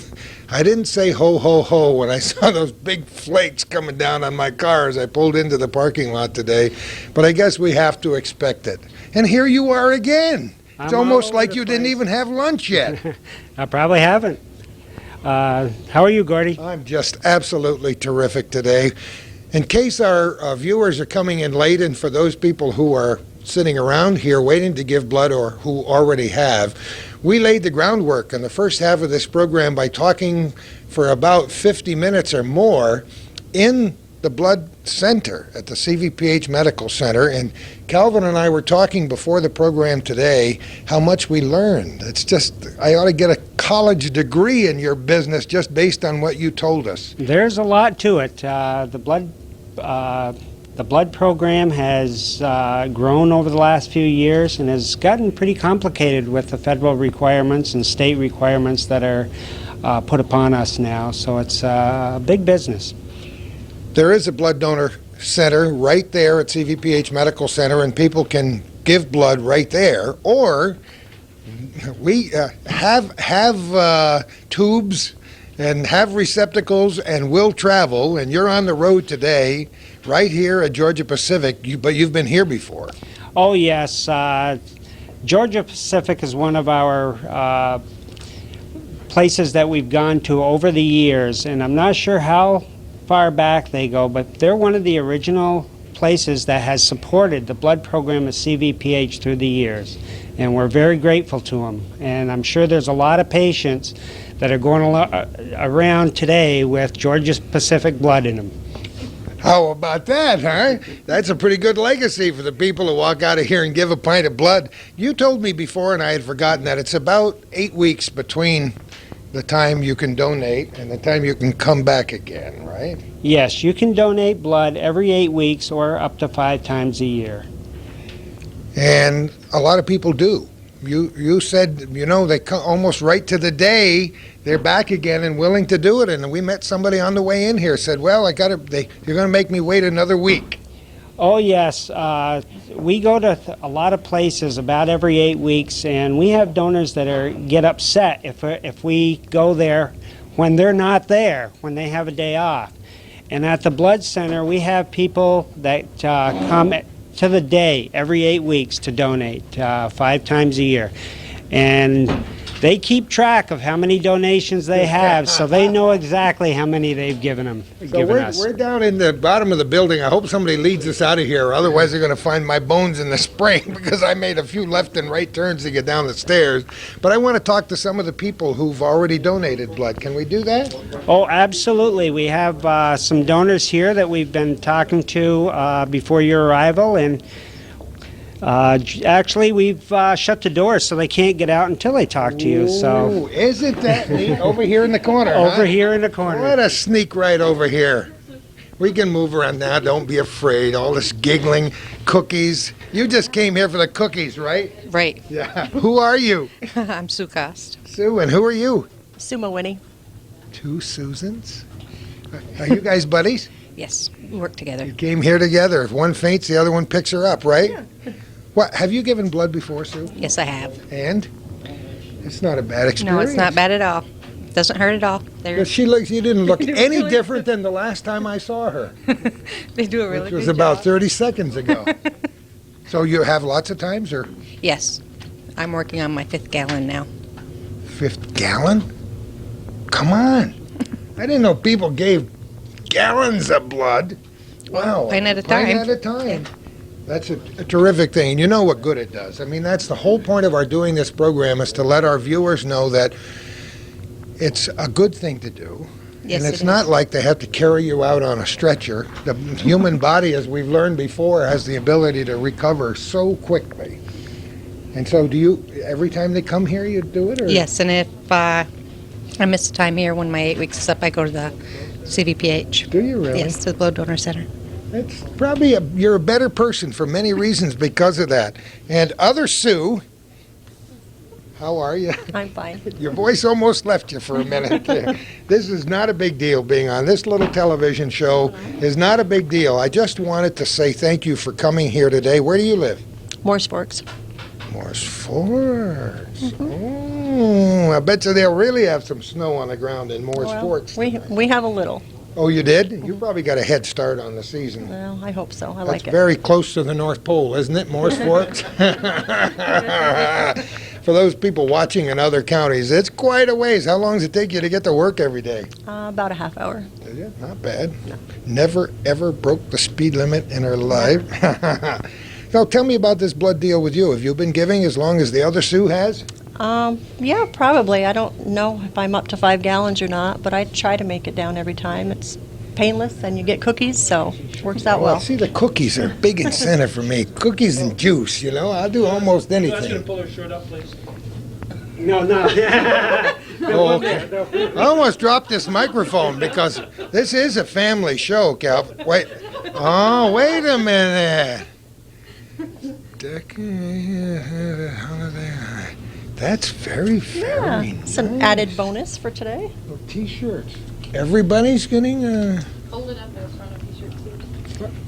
I didn't say ho, ho, ho when I saw those big flakes coming down on my car as I pulled into the parking lot today, but I guess we have to expect it. And here you are again. It's almost like you didn't even have lunch yet. I probably haven't. How are you, Gordy? I'm just absolutely terrific today. In case our viewers are coming in late, and for those people who are sitting around here waiting to give blood or who already have, we laid the groundwork in the first half of this program by talking for about 50 minutes or more in the blood center at the CVPH Medical Center. And Calvin and I were talking before the program today how much we learned. It's just, I ought to get a college degree in your business just based on what you told us. There's a lot to it. The blood program has grown over the last few years and has gotten pretty complicated with the federal requirements and state requirements that are put upon us now. So it's a big business. There is a blood donor center right there at CVPH Medical Center, and people can give blood right there. Or we have tubes and have receptacles, and will travel. And you're on the road today, right here at Georgia Pacific. But you've been here before. Oh yes, Georgia Pacific is one of our places that we've gone to over the years, and I'm not sure how far back they go, but they're one of the original places that has supported the blood program at CVPH through the years, and we're very grateful to them. And I'm sure there's a lot of patients that are going around today with Georgia Pacific blood in them. How about that, huh? That's a pretty good legacy for the people who walk out of here and give a pint of blood. You told me before, and I had forgotten, that it's about 8 weeks between the time you can donate and the time you can come back again, right? Yes, you can donate blood every 8 weeks or up to 5 times a year. And a lot of people do. You said, you know, they come almost right to the day they're back again and willing to do it. And we met somebody on the way in here, said, well, you're going to make me wait another week. Oh yes, we go to a lot of places about every 8 weeks, and we have donors that get upset if we go there when they're not there, when they have a day off. And at the blood center, we have people that come to the day every 8 weeks to donate 5 times a year, and they keep track of how many donations they have, so they know exactly how many they've given us. We're down in the bottom of the building. I hope somebody leads us out of here, otherwise they're going to find my bones in the spring, because I made a few left and right turns to get down the stairs. But I want to talk to some of the people who've already donated blood. Can we do that? Oh, absolutely. We have some donors here that we've been talking to before your arrival, and actually, we've shut the doors so they can't get out until they talk to you. So, isn't that neat? Over here in the corner. Over here in the corner. Let us sneak right over here. We can move around now. Don't be afraid. All this giggling, cookies. You just came here for the cookies, right? Right. Yeah. Who are you? I'm Sue Cost. Sue, and who are you? Suma Winnie. 2 Susans? Are you guys buddies? Yes, we work together. You came here together. If one faints, the other one picks her up, right? Yeah. What, have you given blood before, Sue? Yes, I have. And? It's not a bad experience. No, it's not bad at all. Doesn't hurt at all. But you didn't look any different than the last time I saw her. They do a really good job. Which was about 30 seconds ago. So you have lots of times, or? Yes. I'm working on my 5th gallon now. 5th gallon? Come on. I didn't know people gave gallons of blood. Wow. Pint at a time. Pint at a time. That's a terrific thing. You know what good it does. I mean, that's the whole point of our doing this program, is to let our viewers know that it's a good thing to do. Yes, and it's it not is. like they have to carry you out on a stretcher. The human body, as we've learned before, has the ability to recover so quickly. And so do you, every time they come here, you do it? Or? Yes, and if I miss a time here when my 8 weeks is up, I go to the CVPH. Do you really? Yes, to the Blood Donor Center. It's probably you're a better person for many reasons because of that. And other Sue, How are you? I'm fine. Your voice almost left you for a minute. This is not a big deal. Being on this little television show is not a big deal. I just wanted to say thank you for coming here today. Where do you live? Morse Forks. Morse Forks. Oh, I bet you they'll really have some snow on the ground in Morse Forks. We have a little. Oh, you did? You probably got a head start on the season. Well, I hope so. I That's like it. very close to the North Pole, isn't it, Morse Forks? For those people watching in other counties, it's quite a ways. How long does it take you to get to work every day? About a half hour. Is it? Not bad. No. Never, ever broke the speed limit in her life. So tell me about this blood deal with you. Have you been giving as long as the other Sue has? Yeah, probably. I don't know if I'm up to 5 gallons or not, but I try to make it down every time. It's painless, and you get cookies, so it works out well. See, the cookies are a big incentive for me. Cookies and juice, you know. I'll do almost anything. Pull her shirt up, please. No. Oh, okay. I almost dropped this microphone because this is a family show, Cal. Wait. Oh, wait a minute. That's very Yeah, nice. it's an added bonus for today. Oh, T-shirts. Everybody's getting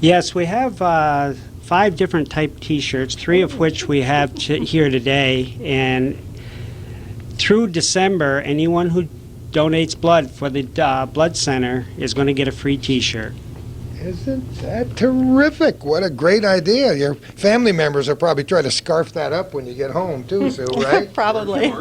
Yes, we have 5 different type T-shirts, 3 of which we have here today. And through December, anyone who donates blood for the blood center is going to get a free T-shirt. Isn't that terrific? What a great idea. Your family members will probably try to scarf that up when you get home, too, Sue, right? Probably.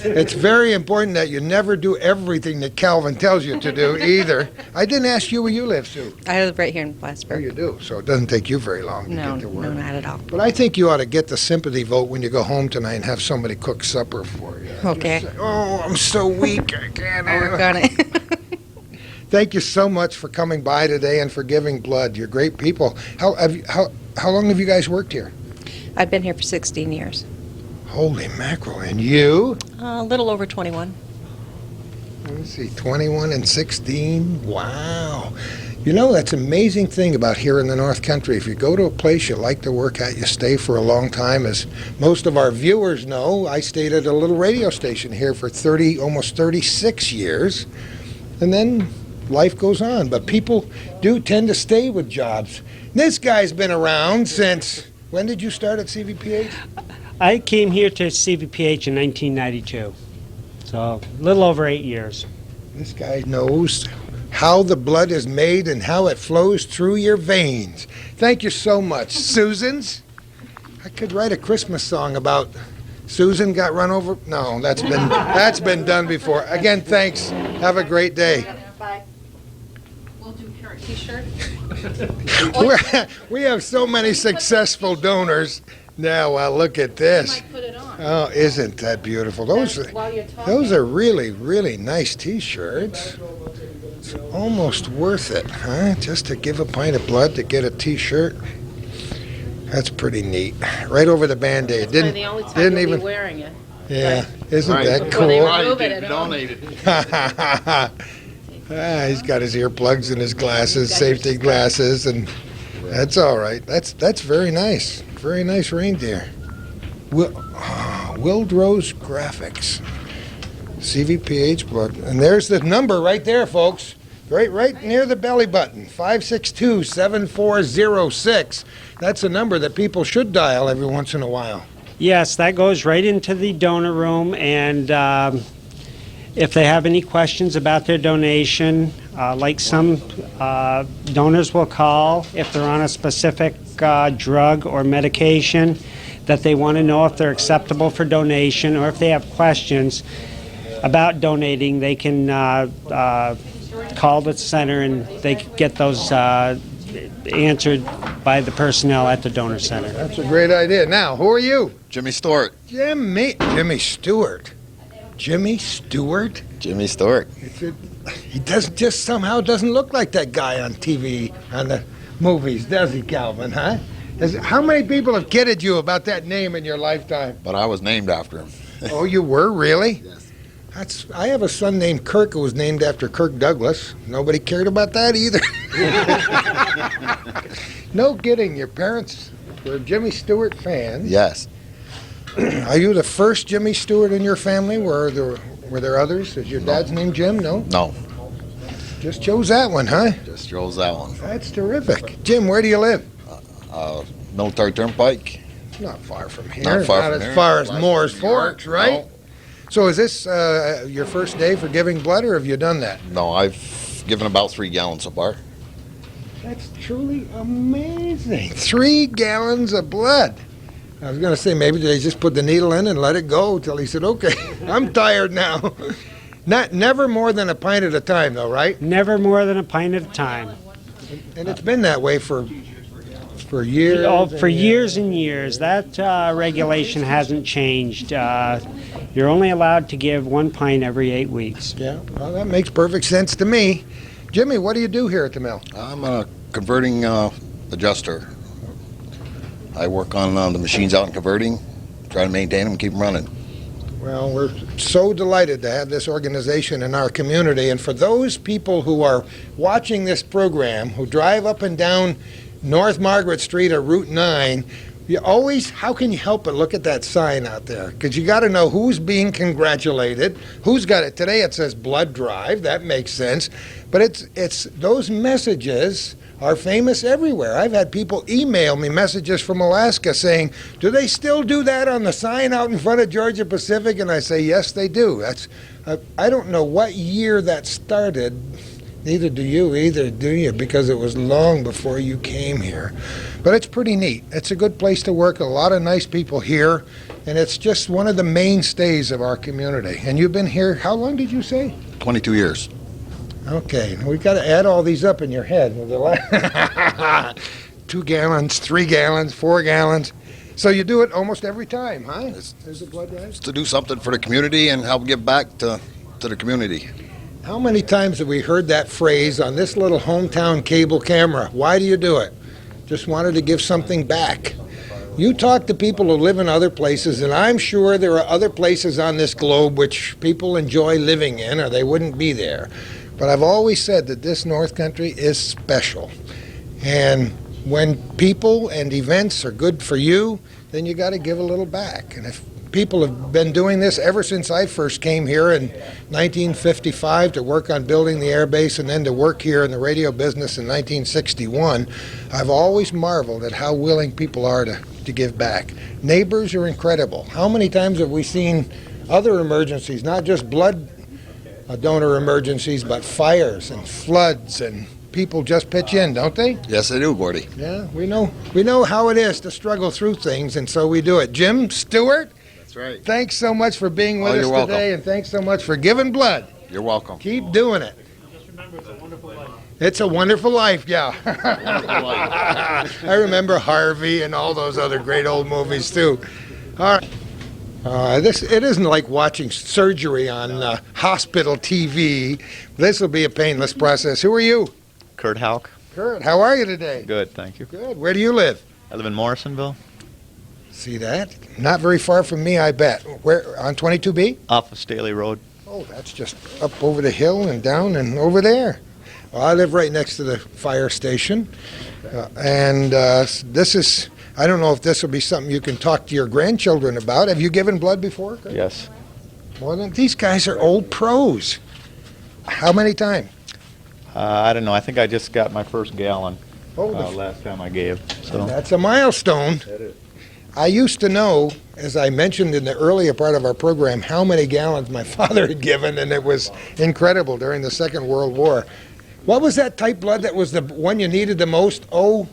It's very important that you never do everything that Calvin tells you to do, either. I didn't ask you where you live, Sue. I live right here in Oh, Plattsburgh. you do, so it doesn't take you very long to No, get to work. no, not at all. But I think you ought to get the sympathy vote when you go home tonight and have somebody cook supper for you. Okay. Just say, oh, I'm so weak, I can't I'll have work it." on it. Thank you so much for coming by today and for giving blood. You're great people. How long have you guys worked here? I've been here for 16 years. Holy mackerel. And you? A little over 21. Let me see, 21 and 16. Wow. You know, that's an amazing thing about here in the North Country. If you go to a place you like to work at, you stay for a long time. As most of our viewers know, I stayed at a little radio station here for almost 36 years. And then life goes on. But people do tend to stay with jobs. This guy's been around since, when did you start at CVPH? I came here to CVPH in 1992, so a little over 8 years. This guy knows how the blood is made and how it flows through your veins. Thank you so much. Susans? I could write a Christmas song about Susan got run over. No, that's been done before. Again, thanks. Have a great day. We'll do carrot T-shirt. We have so many successful donors. Now, look at this. Put it on. Oh, isn't that beautiful? Those are really, really nice T-shirts. It's almost worth it, huh? Just to give a pint of blood to get a T-shirt. That's pretty neat. Right over the Band-Aid. The only time you'll be wearing it. Yeah, isn't Right. that Before they cool? remove it at home. Donated. He's got his earplugs and his glasses, safety glasses, and that's all right. That's very nice. Very nice reindeer. Wildrose Graphics. CVPH blood. And there's the number right there, folks. Right near the belly button. 562-7406. That's a number that people should dial every once in a while. Yes, that goes right into the donor room, and if they have any questions about their donation, like some donors will call if they're on a specific drug or medication that they want to know if they're acceptable for donation, or if they have questions about donating, they can call the center and they can get those answered by the personnel at the donor center. That's a great idea. Now, who are you? Jimmy Stewart. Jimmy Stewart. Jimmy Stewart? Jimmy Stewart. He doesn't look like that guy on TV, on the movies, does he, Calvin, huh? How many people have kidded you about that name in your lifetime? But I was named after him. Oh, you were, really? Yes. I have a son named Kirk who was named after Kirk Douglas. Nobody cared about that either. No kidding, your parents We're Jimmy Stewart fans. Yes. Are you the first Jimmy Stewart in your family? Were there others? Is your dad's name Jim? No? No. Just chose that one, huh? Just chose that one. That's terrific. Jim, where do you live? Military Turnpike. Not far from here. Not far from as here. far as Like Moore's New Forks, York, right? no. So is this your first day for giving blood, or have you done that? No, I've given about 3 gallons so far. That's truly amazing. 3 gallons of blood. I was going to say maybe they just put the needle in and let it go till he said, okay, I'm tired now. Never more than a pint at a time, though, right? Never more than a pint at a time. And it's been that way for years. Oh, for years and years. That regulation hasn't changed. You're only allowed to give 1 pint every 8 weeks. Yeah, well, that makes perfect sense to me. Jimmy, what do you do here at the mill? I'm a converting adjuster. I work on the machines out in converting, try to maintain them, keep them running. Well, we're so delighted to have this organization in our community. And for those people who are watching this program, who drive up and down North Margaret Street or Route 9, you always, how can you help but look at that sign out there? Because you got to know who's being congratulated, who's got it. Today it says blood drive. That makes sense. But it's those messages are famous everywhere. I've had people email me messages from Alaska saying, do they still do that on the sign out in front of Georgia Pacific? And I say, yes, they do. That's I don't know what year that started. Neither do you either, do you? Because it was long before you came here. But it's pretty neat. It's a good place to work. A lot of nice people here. And it's just one of the mainstays of our community. And you've been here, how long did you say? 22 years. Okay, we've got to add all these up in your head. 2 gallons, 3 gallons, 4 gallons. So you do it almost every time, huh? There's a blood drive? It's to do something for the community and help give back to the community. How many times have we heard that phrase on this little hometown cable camera? Why do you do it? Just wanted to give something back. You talk to people who live in other places, and I'm sure there are other places on this globe which people enjoy living in, or they wouldn't be there. But I've always said that this North Country is special. And when people and events are good for you, then you got to give a little back. And if people have been doing this ever since I first came here in 1955 to work on building the air base and then to work here in the radio business in 1961, I've always marveled at how willing people are to give back. Neighbors are incredible. How many times have we seen other emergencies, not just blood donor emergencies, but fires and floods, and people just pitch in, don't they? Yes, they do, Gordy. Yeah, we know how it is to struggle through things, and so we do it. Jim Stewart, That's right. thanks so much for being with us you're welcome. today, and thanks so much for giving blood. You're welcome. Keep doing it. Just remember, it's a wonderful life. It's a wonderful life, yeah. Wonderful life. I remember Harvey and all those other great old movies, too. All right. It isn't like watching surgery on hospital TV. This will be a painless process. Who are you? Kurt Hauk. Kurt, how are you today? Good, thank you. Good. Where do you live? I live in Morrisonville, See that? Not very far from me, I bet. Where, on 22B? off of Staley Road. Oh, that's just up over the hill and down and over there. Well, I live right next to the fire station. This is, I don't know if this will be something you can talk to your grandchildren about. Have you given blood before? Kurt? Yes. Well, then, these guys are old pros. How many times? I don't know. I think I just got my first gallon Oh, last time I gave. So that's a milestone. I used to know, as I mentioned in the earlier part of our program, how many gallons my father had given, and it was incredible during the Second World War. What was that type blood that was the one you needed the most? O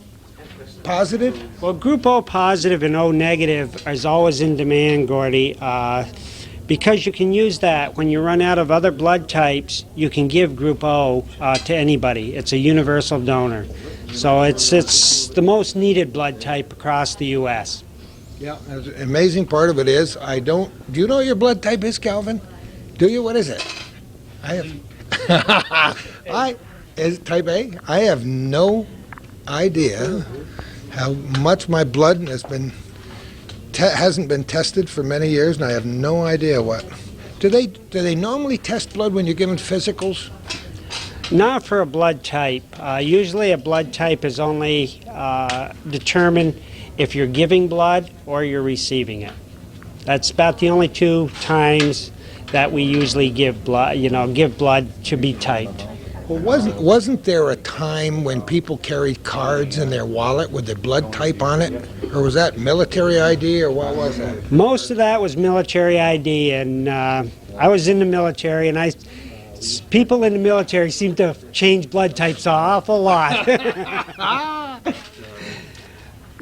positive? Well, Group O positive and O negative is always in demand, Gordy, because you can use that when you run out of other blood types. You can give Group O to anybody. It's a universal donor, so it's the most needed blood type across the U.S. Yeah, the amazing part of it is do you know what your blood type is, Calvin? Do you? What is it? Is it type A? I have no idea how much my blood hasn't been tested for many years, and I have no idea what. Do they normally test blood when you're given physicals? Not for a blood type. Usually a blood type is only determined if you're giving blood or you're receiving it. That's about the only 2 times that we usually give blood, give blood to be typed. Well, wasn't there a time when people carried cards in their wallet with their blood type on it? Or was that military ID, or what was that? Most of that was military ID, and I was in the military, and people in the military seem to change blood types an awful lot.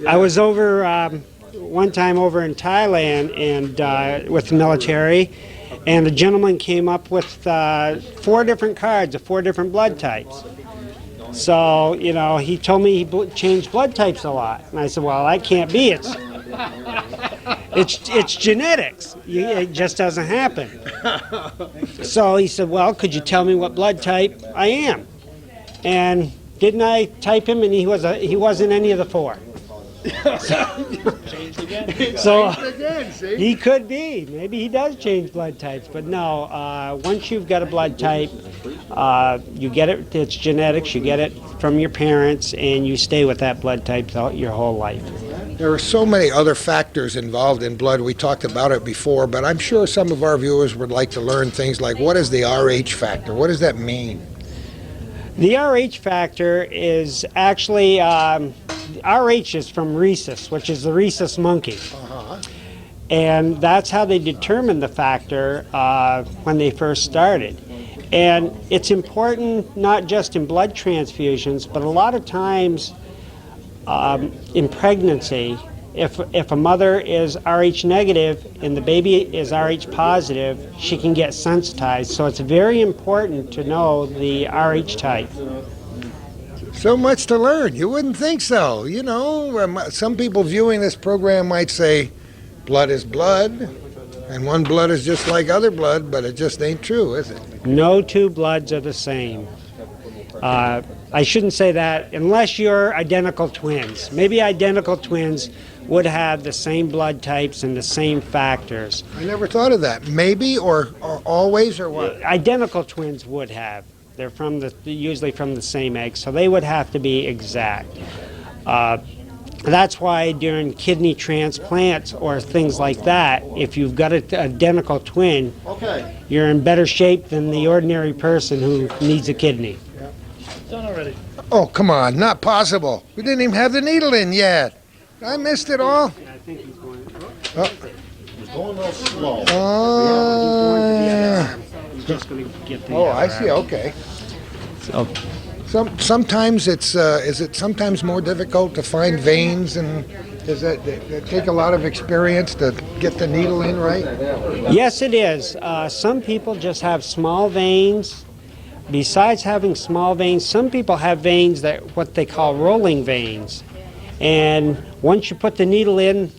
I was one time over in Thailand and with the military, and a gentleman came up with 4 different cards of 4 different blood types. So, he told me he changed blood types a lot. And I said, well, that can't be. It's genetics. It just doesn't happen. So he said, well, could you tell me what blood type I am? And didn't I type him? And he wasn't any of the 4. So he could be. Maybe he does change blood types, but no. Once you've got a blood type, you get it. It's genetics. You get it from your parents, and you stay with that blood type your whole life. There are so many other factors involved in blood. We talked about it before, but I'm sure some of our viewers would like to learn things like, what is the RH factor? What does that mean? The RH factor is actually, RH is from rhesus, which is the rhesus monkey. And that's how they determined the factor when they first started. And it's important not just in blood transfusions, but a lot of times in pregnancy, if a mother is RH negative and the baby is RH positive, she can get sensitized. So it's very important to know the RH type. So much to learn. You wouldn't think so. Some people viewing this program might say blood is blood, and one blood is just like other blood, but it just ain't true, is it? No 2 bloods are the same. I shouldn't say that unless you're identical twins. Maybe identical twins would have the same blood types and the same factors. I never thought of that. Maybe or always, or what? Identical twins would have. They're usually from the same egg, so they would have to be exact. That's why during kidney transplants or things like that, if you've got an identical twin, you're in better shape than the ordinary person who needs a kidney. Done already. Oh, come on, not possible. We didn't even have the needle in yet. I missed it all. I think he's going. It's going a little slow. He's just going to get the. I see. Okay. So, Sometimes is it sometimes more difficult to find veins, and does it take a lot of experience to get the needle in right? Yes, it is. Some people just have small veins. Besides having small veins, some people have veins that what they call rolling veins. And once you put the needle in,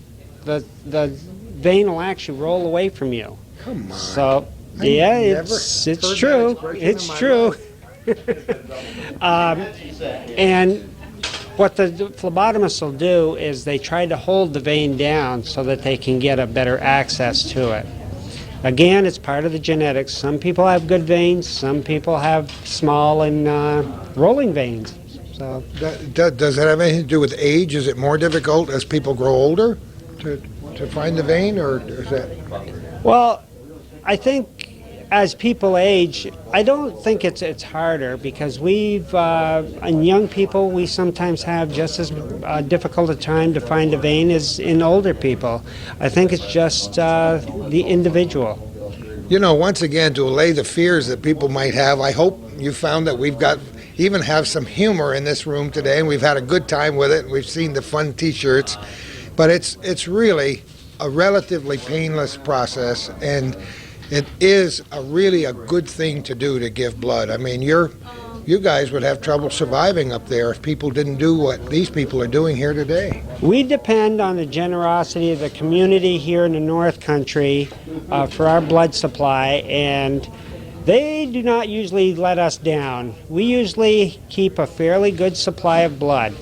the vein will actually roll away from you. Come on. So, it's true. It's true. And what the phlebotomists will do is they try to hold the vein down so that they can get a better access to it. Again, it's part of the genetics. Some people have good veins, some people have small and rolling veins. So, does that have anything to do with age? Is it more difficult as people grow older to find the vein, or is that? Well, I think as people age, I don't think it's harder because in young people, we sometimes have just as difficult a time to find a vein as in older people. I think it's just the individual. Once again, to allay the fears that people might have, I hope you found that we've even have some humor in this room today, and we've had a good time with it. We've seen the fun T-shirts, but it's really a relatively painless process, and it is really a good thing to do, to give blood. I mean, you guys would have trouble surviving up there if people didn't do what these people are doing here today. We depend on the generosity of the community here in the North Country for our blood supply, and they do not usually let us down. We usually keep a fairly good supply of blood.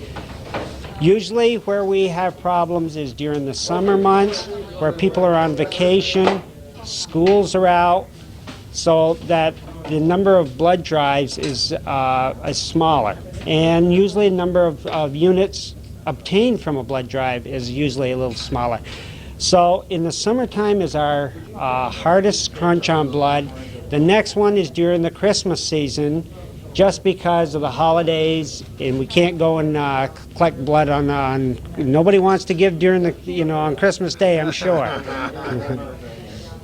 Usually where we have problems is during the summer months, where people are on vacation, schools are out, so that the number of blood drives is smaller. And usually the number of units obtained from a blood drive is usually a little smaller. So in the summertime is our hardest crunch on blood. The next one is during the Christmas season, just because of the holidays, and we can't go and collect blood on. Nobody wants to give during the on Christmas Day, I'm sure.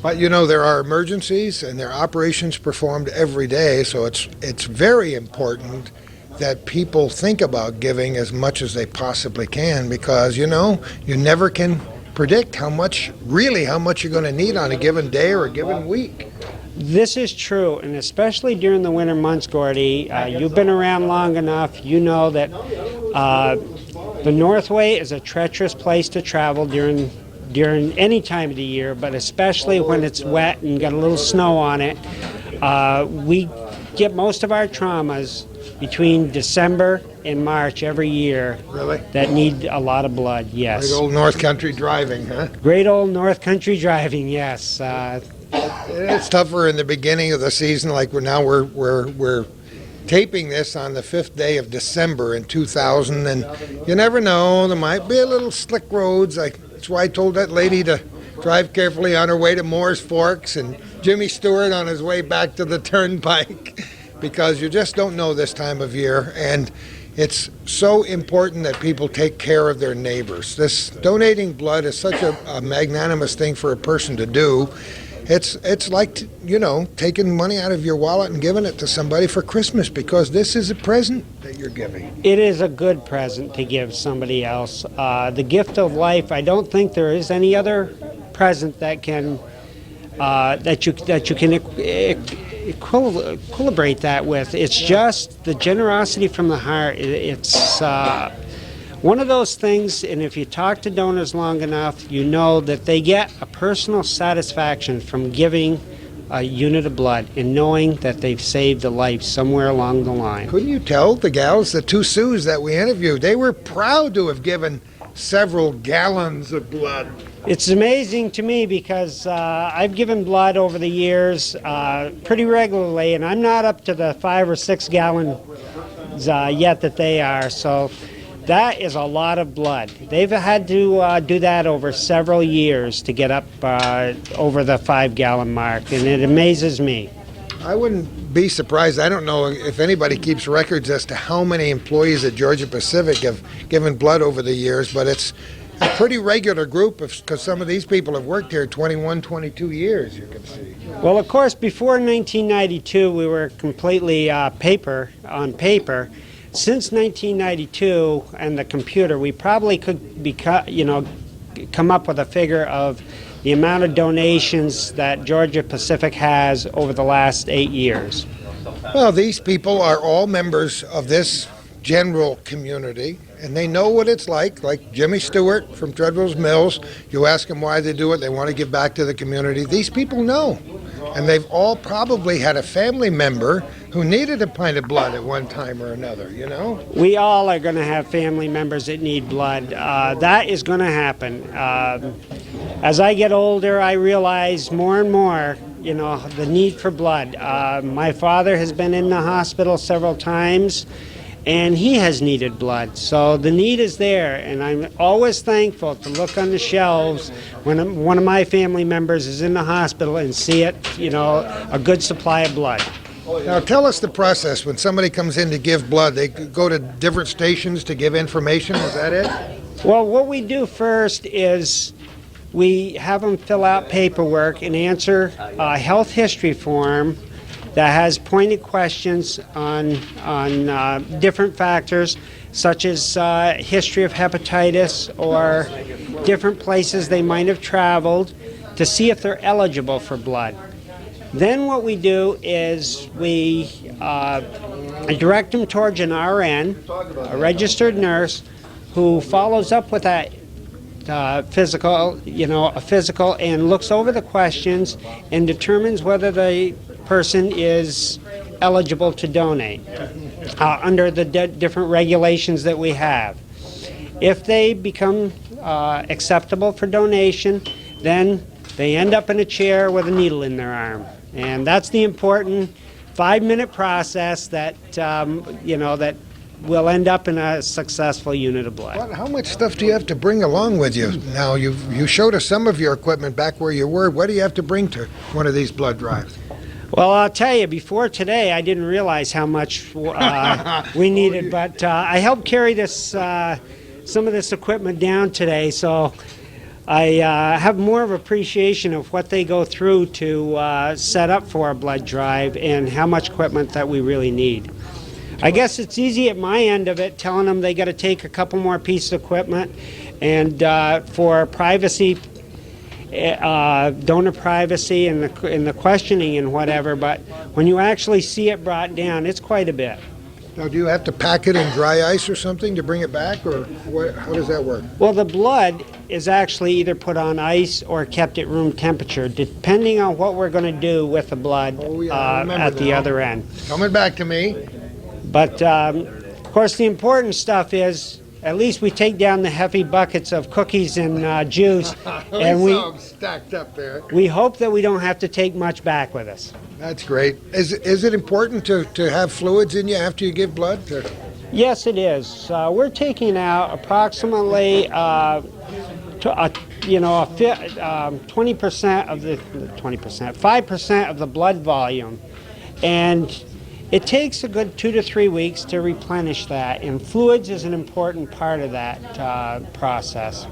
But there are emergencies and there are operations performed every day, so it's very important that people think about giving as much as they possibly can, because you never can predict how much you're going to need on a given day or a given week. This is true, and especially during the winter months, Gordy. You've been around long enough. You know that the Northway is a treacherous place to travel during any time of the year, but especially when it's wet and got a little snow on it. We get most of our traumas between December and March every year. Really? That need a lot of blood, yes. Great old North Country driving, huh? Great old North Country driving, yes. It's tougher in the beginning of the season, like we're taping this on the 5th day of December in 2000, and you never know, there might be a little slick roads. That's why I told that lady to drive carefully on her way to Moore's Forks, and Jimmy Stewart on his way back to the Turnpike, because you just don't know this time of year, and it's so important that people take care of their neighbors. This donating blood is such a magnanimous thing for a person to do. It's like, taking money out of your wallet and giving it to somebody for Christmas, because this is a present that you're giving. It is a good present to give somebody else. The gift of life, I don't think there is any other present that can that you can equilibrate that with. It's just the generosity from the heart. It's one of those things, and if you talk to donors long enough, you know that they get a personal satisfaction from giving a unit of blood and knowing that they've saved a life somewhere along the line. Couldn't you tell the gals, the two Sues that we interviewed, they were proud to have given several gallons of blood. It's amazing to me because I've given blood over the years pretty regularly, and I'm not up to the 5 or 6 gallons yet that they are. So that is a lot of blood. They've had to do that over several years to get up over the 5-gallon mark, and it amazes me. I wouldn't be surprised. I don't know if anybody keeps records as to how many employees at Georgia Pacific have given blood over the years, but it's a pretty regular group, because some of these people have worked here 21, 22 years, you can see. Well, of course, before 1992, we were completely on paper. Since 1992 and the computer, we probably could come up with a figure of the amount of donations that Georgia Pacific has over the last 8 years. Well, these people are all members of this general community, and they know what it's like Jimmy Stewart from Treadwell's Mills. You ask them why they do it, they want to give back to the community. These people know, and they've all probably had a family member who needed a pint of blood at one time or another, We all are going to have family members that need blood. That is going to happen. As I get older, I realize more and more, the need for blood. My father has been in the hospital several times, and he has needed blood. So the need is there, and I'm always thankful to look on the shelves when one of my family members is in the hospital and see it, a good supply of blood. Now tell us the process. When somebody comes in to give blood, they go to different stations to give information, is that it? Well, what we do first is we have them fill out paperwork and answer a health history form that has pointed questions on different factors, such as history of hepatitis or different places they might have traveled, to see if they're eligible for blood. Then what we do is we direct them towards an RN, a registered nurse, who follows up with that physical, and looks over the questions and determines whether the person is eligible to donate under the different regulations that we have. If they become acceptable for donation, then they end up in a chair with a needle in their arm. And that's the important 5-minute process that, that will end up in a successful unit of blood. How much stuff do you have to bring along with you? Now, you showed us some of your equipment back where you were. What do you have to bring to one of these blood drives? Well, I'll tell you, before today, I didn't realize how much we needed, but I helped carry this, some of this equipment down today, so I have more of appreciation of what they go through to set up for a blood drive and how much equipment that we really need. I guess it's easy at my end of it, telling them they got to take a couple more pieces of equipment, and for privacy, donor privacy and the questioning and whatever, but when you actually see it brought down, it's quite a bit. Now, do you have to pack it in dry ice or something to bring it back, or how does that work? Well, the blood is actually either put on ice or kept at room temperature, depending on what we're going to do with the blood at the other end. Coming back to me. But, of course, the important stuff is at least we take down the heavy buckets of cookies and juice, and we saw them stacked up there. We hope that we don't have to take much back with us. That's great. Is it important to have fluids in you after you give blood? Yes, it is. We're taking out approximately 20% of the 5% of the blood volume, and it takes a good 2 to 3 weeks to replenish that, and fluids is an important part of that process.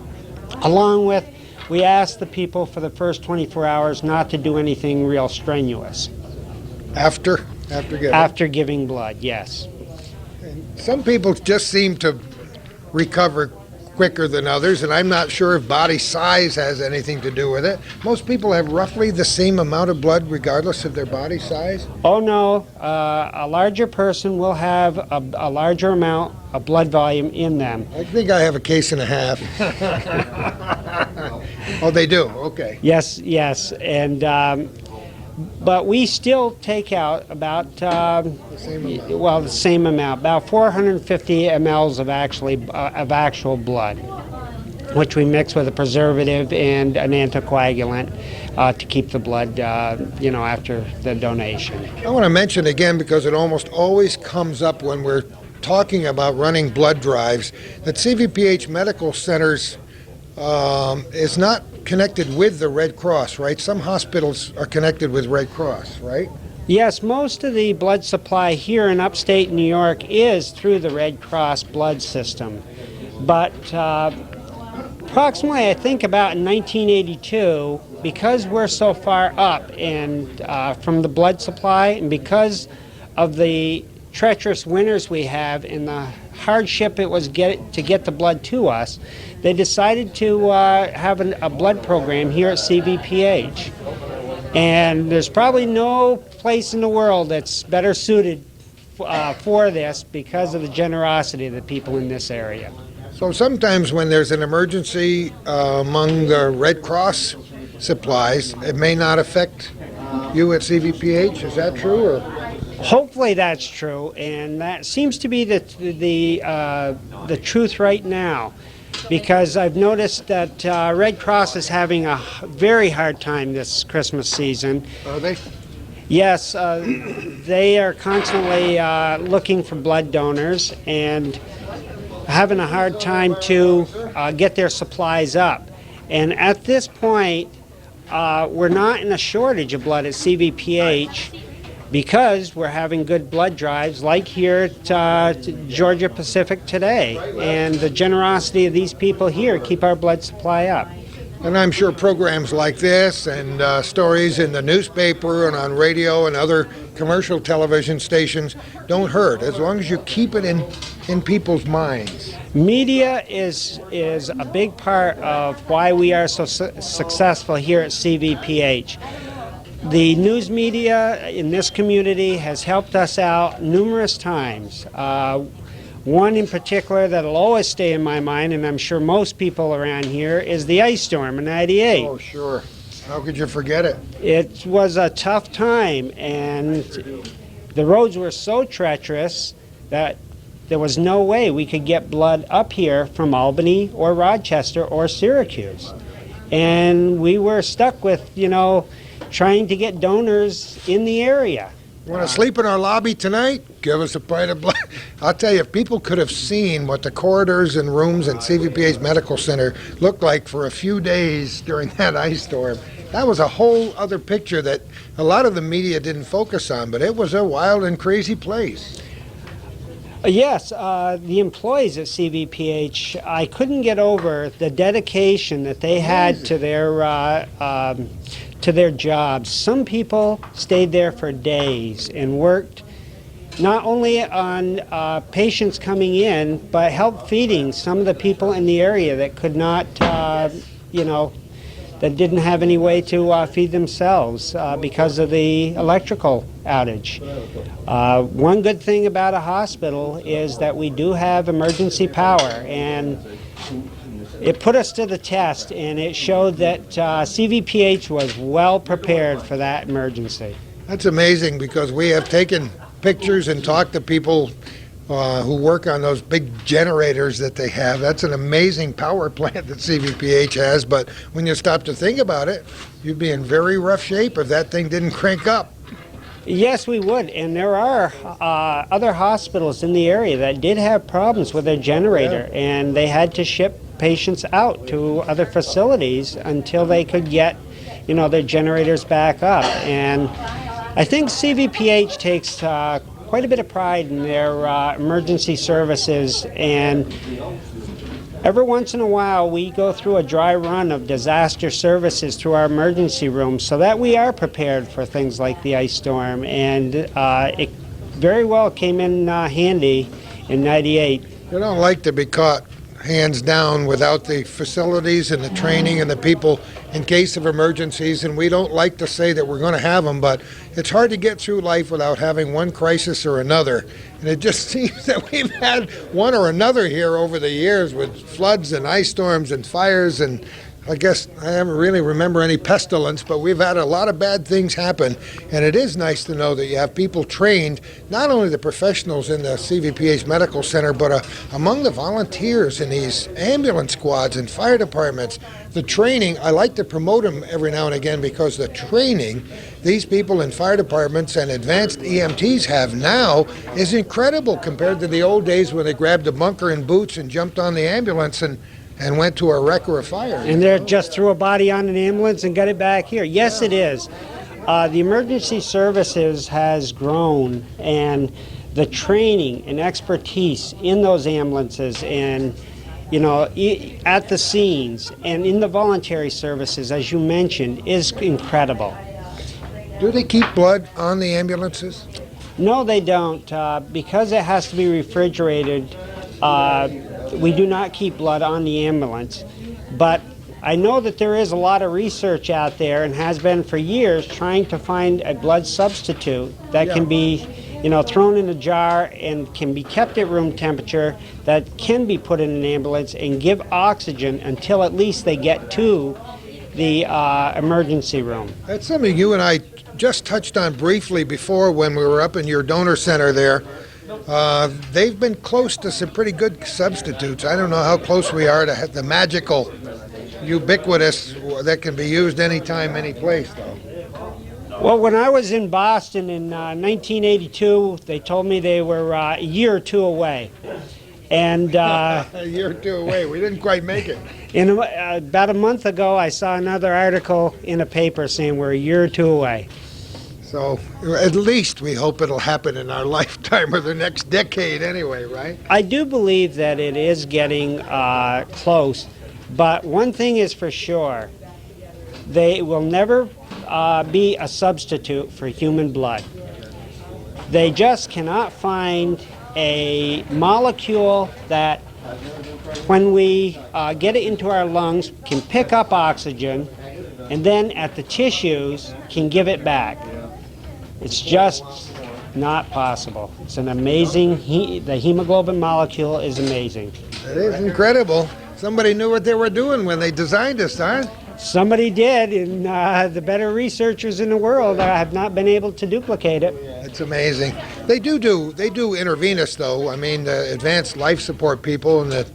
Along with, we ask the people for the first 24 hours not to do anything real strenuous. After giving blood, yes. And some people just seem to recover quicker than others, and I'm not sure if body size has anything to do with it. Most people have roughly the same amount of blood regardless of their body size? Oh no, a larger person will have a larger amount of blood volume in them. I think I have a case and a half. Oh, they do? Okay. Yes, and but we still take out about the same amount, about 450 mLs of actual blood, which we mix with a preservative and an anticoagulant to keep the blood, after the donation. I want to mention again, because it almost always comes up when we're talking about running blood drives, that CVPH Medical Centers is not connected with the Red Cross, right? Some hospitals are connected with Red Cross, right? Yes, most of the blood supply here in upstate New York is through the Red Cross blood system. But approximately, I think about in 1982, because we're so far up and from the blood supply, and because of the treacherous winters we have and the hardship it was to get the blood to us, they decided to have a blood program here at CVPH. And there's probably no place in the world that's better suited for this because of the generosity of the people in this area. So sometimes when there's an emergency among the Red Cross supplies, it may not affect you at CVPH. Is that true? Or? Hopefully that's true, and that seems to be the truth right now, because I've noticed that Red Cross is having a very hard time this Christmas season. Are they? Yes, they are constantly looking for blood donors and having a hard time to get their supplies up. And at this point, we're not in a shortage of blood at CVPH, because we're having good blood drives like here at Georgia Pacific today. And the generosity of these people here keep our blood supply up. And I'm sure programs like this and stories in the newspaper and on radio and other commercial television stations don't hurt, as long as you keep it in people's minds. Media is a big part of why we are so successful here at CVPH. The news media in this community has helped us out numerous times. One in particular that'll always stay in my mind, and I'm sure most people around here, is the ice storm in '98. Oh, sure. How could you forget it? It was a tough time, and the roads were so treacherous that there was no way we could get blood up here from Albany or Rochester or Syracuse. And we were stuck with, trying to get donors in the area. Want to sleep in our lobby tonight? Give us a pint of blood. I'll tell you, if people could have seen what the corridors and rooms in CVPH Medical Center looked like for a few days during that ice storm, that was a whole other picture that a lot of the media didn't focus on, but it was a wild and crazy place. Yes, the employees at CVPH, I couldn't get over the dedication that they had to their jobs. Some people stayed there for days and worked not only on patients coming in, but helped feeding some of the people in the area that could not, that didn't have any way to feed themselves because of the electrical outage. One good thing about a hospital is that we do have emergency power, and it put us to the test, and it showed that CVPH was well prepared for that emergency. That's amazing, because we have taken pictures and talked to people who work on those big generators that they have. That's an amazing power plant that CVPH has, but when you stop to think about it, you'd be in very rough shape if that thing didn't crank up. Yes, we would, and there are other hospitals in the area that did have problems with their generator, and they had to ship patients out to other facilities until they could get, their generators back up. And I think CVPH takes quite a bit of pride in their emergency services, and every once in a while we go through a dry run of disaster services through our emergency room so that we are prepared for things like the ice storm, and it very well came in handy in '98. You don't like to be caught hands down without the facilities and the training and the people in case of emergencies, and we don't like to say that we're going to have them, but it's hard to get through life without having one crisis or another, and it just seems that we've had one or another here over the years with floods and ice storms and fires, and I guess I haven't really remember any pestilence, but we've had a lot of bad things happen, and it is nice to know that you have people trained, not only the professionals in the CVPH Medical Center, but among the volunteers in these ambulance squads and fire departments. The training, I like to promote them every now and again, because the training these people in fire departments and advanced EMTs have now is incredible compared to the old days when they grabbed a bunker and boots and jumped on the ambulance and went to a wreck or a fire. And they just threw a body on an ambulance and got it back here. Yes, it is. The emergency services has grown, and the training and expertise in those ambulances and, at the scenes and in the voluntary services, as you mentioned, is incredible. Do they keep blood on the ambulances? No, they don't. Because it has to be refrigerated, we do not keep blood on the ambulance, but I know that there is a lot of research out there, and has been for years, trying to find a blood substitute that can be, thrown in a jar and can be kept at room temperature, that can be put in an ambulance and give oxygen until at least they get to the emergency room. That's something you and I just touched on briefly before when we were up in your donor center there. They've been close to some pretty good substitutes. I don't know how close we are to the magical, ubiquitous, that can be used anytime, any place, though. Well, when I was in Boston in 1982, they told me they were a year or two away. And a year or two away. We didn't quite make it. About a month ago, I saw another article in a paper saying we're a year or two away. So at least we hope it'll happen in our lifetime or the next decade anyway, right? I do believe that it is getting close, but one thing is for sure, they will never be a substitute for human blood. They just cannot find a molecule that, when we get it into our lungs, can pick up oxygen, and then at the tissues can give it back. It's just not possible. It's an amazing, the hemoglobin molecule is amazing. It is incredible. Somebody knew what they were doing when they designed this, huh? Somebody did, and the better researchers in the world have not been able to duplicate it. It's amazing. They do intravenous, though. I mean, the advanced life support people and the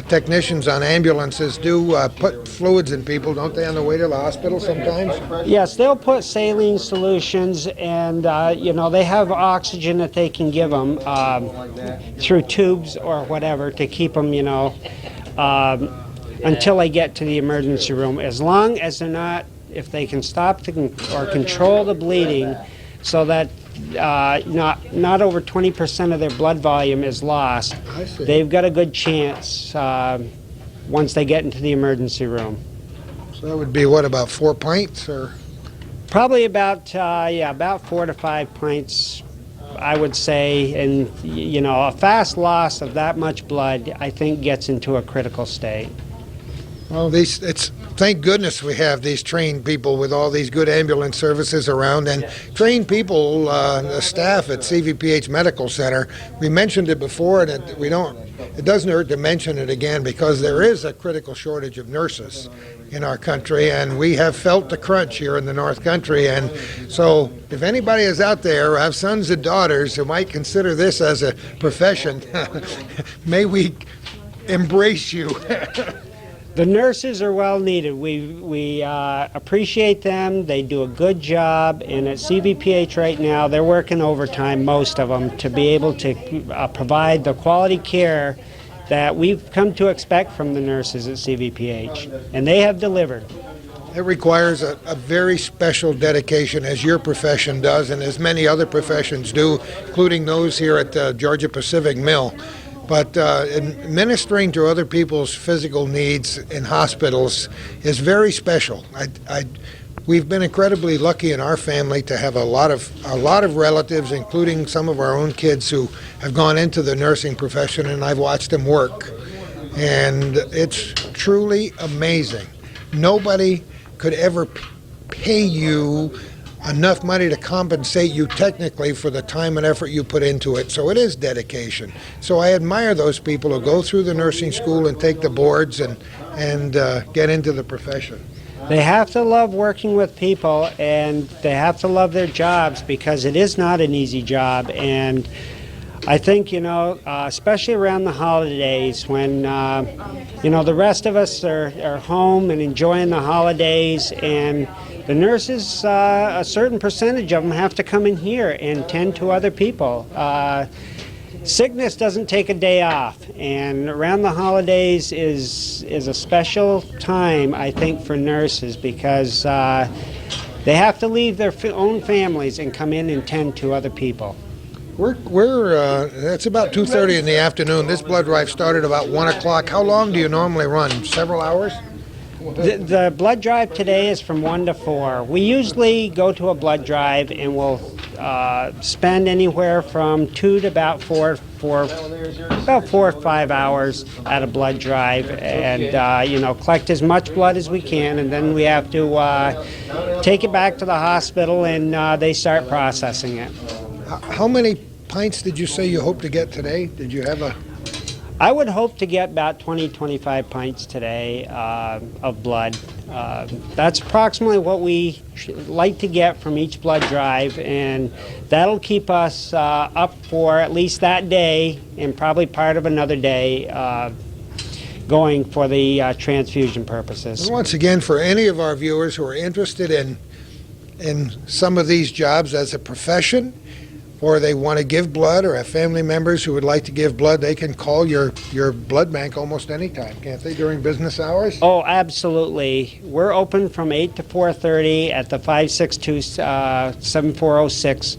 technicians on ambulances do put fluids in people, don't they, on the way to the hospital sometimes? Yes, they'll put saline solutions, and they have oxygen that they can give them through tubes or whatever to keep them, until they get to the emergency room. As long as they're not, if they can stop or control the bleeding, so that not over 20% of their blood volume is lost, they've got a good chance once they get into the emergency room. So that would be, what, about 4 pints? Or Probably about 4 to 5 pints, I would say. And, a fast loss of that much blood, I think, gets into a critical state. Well, thank goodness we have these trained people with all these good ambulance services around, and trained people, the staff at CVPH Medical Center. We mentioned it before, and it doesn't hurt to mention it again, because there is a critical shortage of nurses in our country, and we have felt the crunch here in the North Country. And so if anybody is out there or have sons and daughters who might consider this as a profession, may we embrace you. The nurses are well needed. We appreciate them. They do a good job. And at CVPH right now, they're working overtime, most of them, to be able to provide the quality care that we've come to expect from the nurses at CVPH. And they have delivered. It requires a very special dedication, as your profession does, and as many other professions do, including those here at the Georgia Pacific Mill. But administering to other people's physical needs in hospitals is very special. We've been incredibly lucky in our family to have a lot of relatives, including some of our own kids, who have gone into the nursing profession, and I've watched them work. And it's truly amazing. Nobody could ever pay you enough money to compensate you technically for the time and effort you put into it. So it is dedication. So I admire those people who go through the nursing school and take the boards and get into the profession. They have to love working with people, and they have to love their jobs, because it is not an easy job. And I think, especially around the holidays, when, the rest of us are home and enjoying the holidays, and the nurses, a certain percentage of them have to come in here and tend to other people. Sickness doesn't take a day off, and around the holidays is a special time, I think, for nurses, because they have to leave their own families and come in and tend to other people. It's about 2:30 in the afternoon. This blood drive started about 1 o'clock. How long do you normally run? Several hours? The blood drive today is from 1 to 4. We usually go to a blood drive and we'll spend anywhere from 2 to about 4 or 5 hours at a blood drive, and collect as much blood as we can, and then we have to take it back to the hospital, and they start processing it. How many pints did you say you hope to get today? Did you have I would hope to get about 20-25 pints today of blood. That's approximately what we like to get from each blood drive, and that'll keep us up for at least that day, and probably part of another day going for the transfusion purposes. And once again, for any of our viewers who are interested in some of these jobs as a profession, or they want to give blood, or have family members who would like to give blood, they can call your blood bank almost any time, can't they, during business hours? Oh, absolutely. We're open from 8 to 4:30 at the 562-7406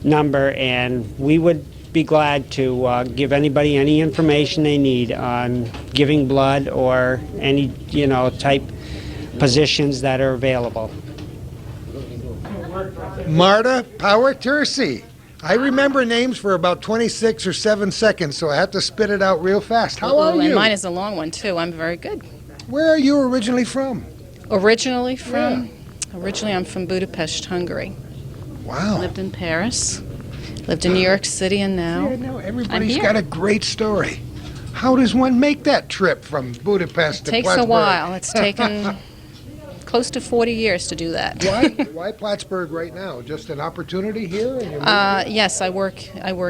number, and we would be glad to give anybody any information they need on giving blood or any, type positions that are available. Marta Power-Tercy. I remember names for about 26 or 7 seconds, so I have to spit it out real fast. How are you? And mine is a long one, too. I'm very good. Where are you originally from? Originally I'm from Budapest, Hungary. Wow. Lived in Paris, lived in New York City, and now everybody's got a great story. How does one make that trip from Budapest to Plattsburgh? Takes a while. It's taken close to 40 years to do that. Why Plattsburgh right now? Just an opportunity here? Yes, I work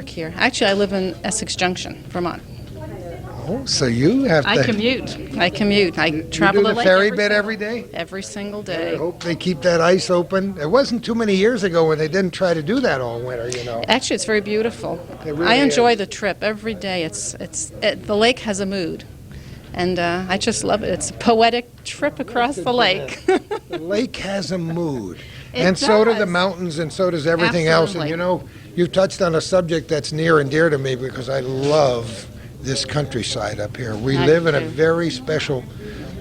here. Actually, I live in Essex Junction, Vermont. Oh, so you have to... I commute. I travel you do the the lake ferry every bit day. every day? Every single I day. hope they keep that ice open. It wasn't too many years ago when they didn't try to do that all winter, you know. Actually, it's very beautiful. It really I enjoy is. the trip every day. The lake has a mood, and I just love it. It's a poetic trip across the lake. The lake has a mood. It And so do the does. mountains, and so does everything else. And Absolutely. you know, you've touched on a subject that's near and dear to me because I love this countryside up here. We I live do in a too. very special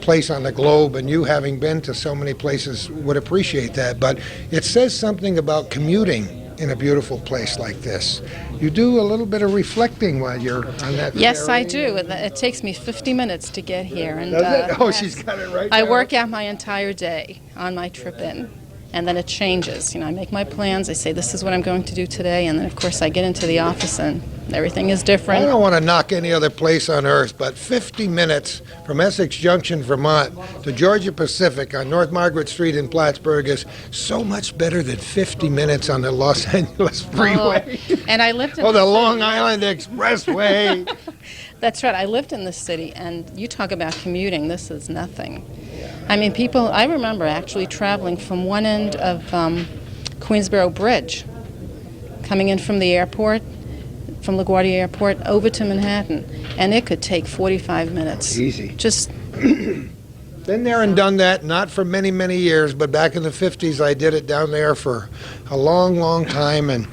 place on the globe, and you, having been to so many places, would appreciate that. But it says something about commuting in a beautiful place like this. You do a little bit of reflecting while you're on that Yes, I ferry. do. It takes me 50 minutes to get here, and Does it? Oh, yes. she's got it right I down. work out my entire day on my trip in, and then it changes. You know, I make my plans. I say this is what I'm going to do today, and then of course I get into the office and everything is I different. don't want to knock any other place on earth, but 50 minutes from Essex Junction, Vermont to Georgia Pacific on North Margaret Street in Plattsburgh is so much better than 50 minutes on the Los Angeles Freeway. And I lived in Oh, the city. Long Island Expressway. That's right. I lived in this city, and you talk about commuting. This is nothing. I mean, people. I remember actually traveling from one end of Queensboro Bridge, coming in from the airport, from LaGuardia Airport, over to Manhattan, and it could take 45 minutes. Easy. Just Been there and done that, not for many, many years, but back in the 50s I did it down there for a long, long time, and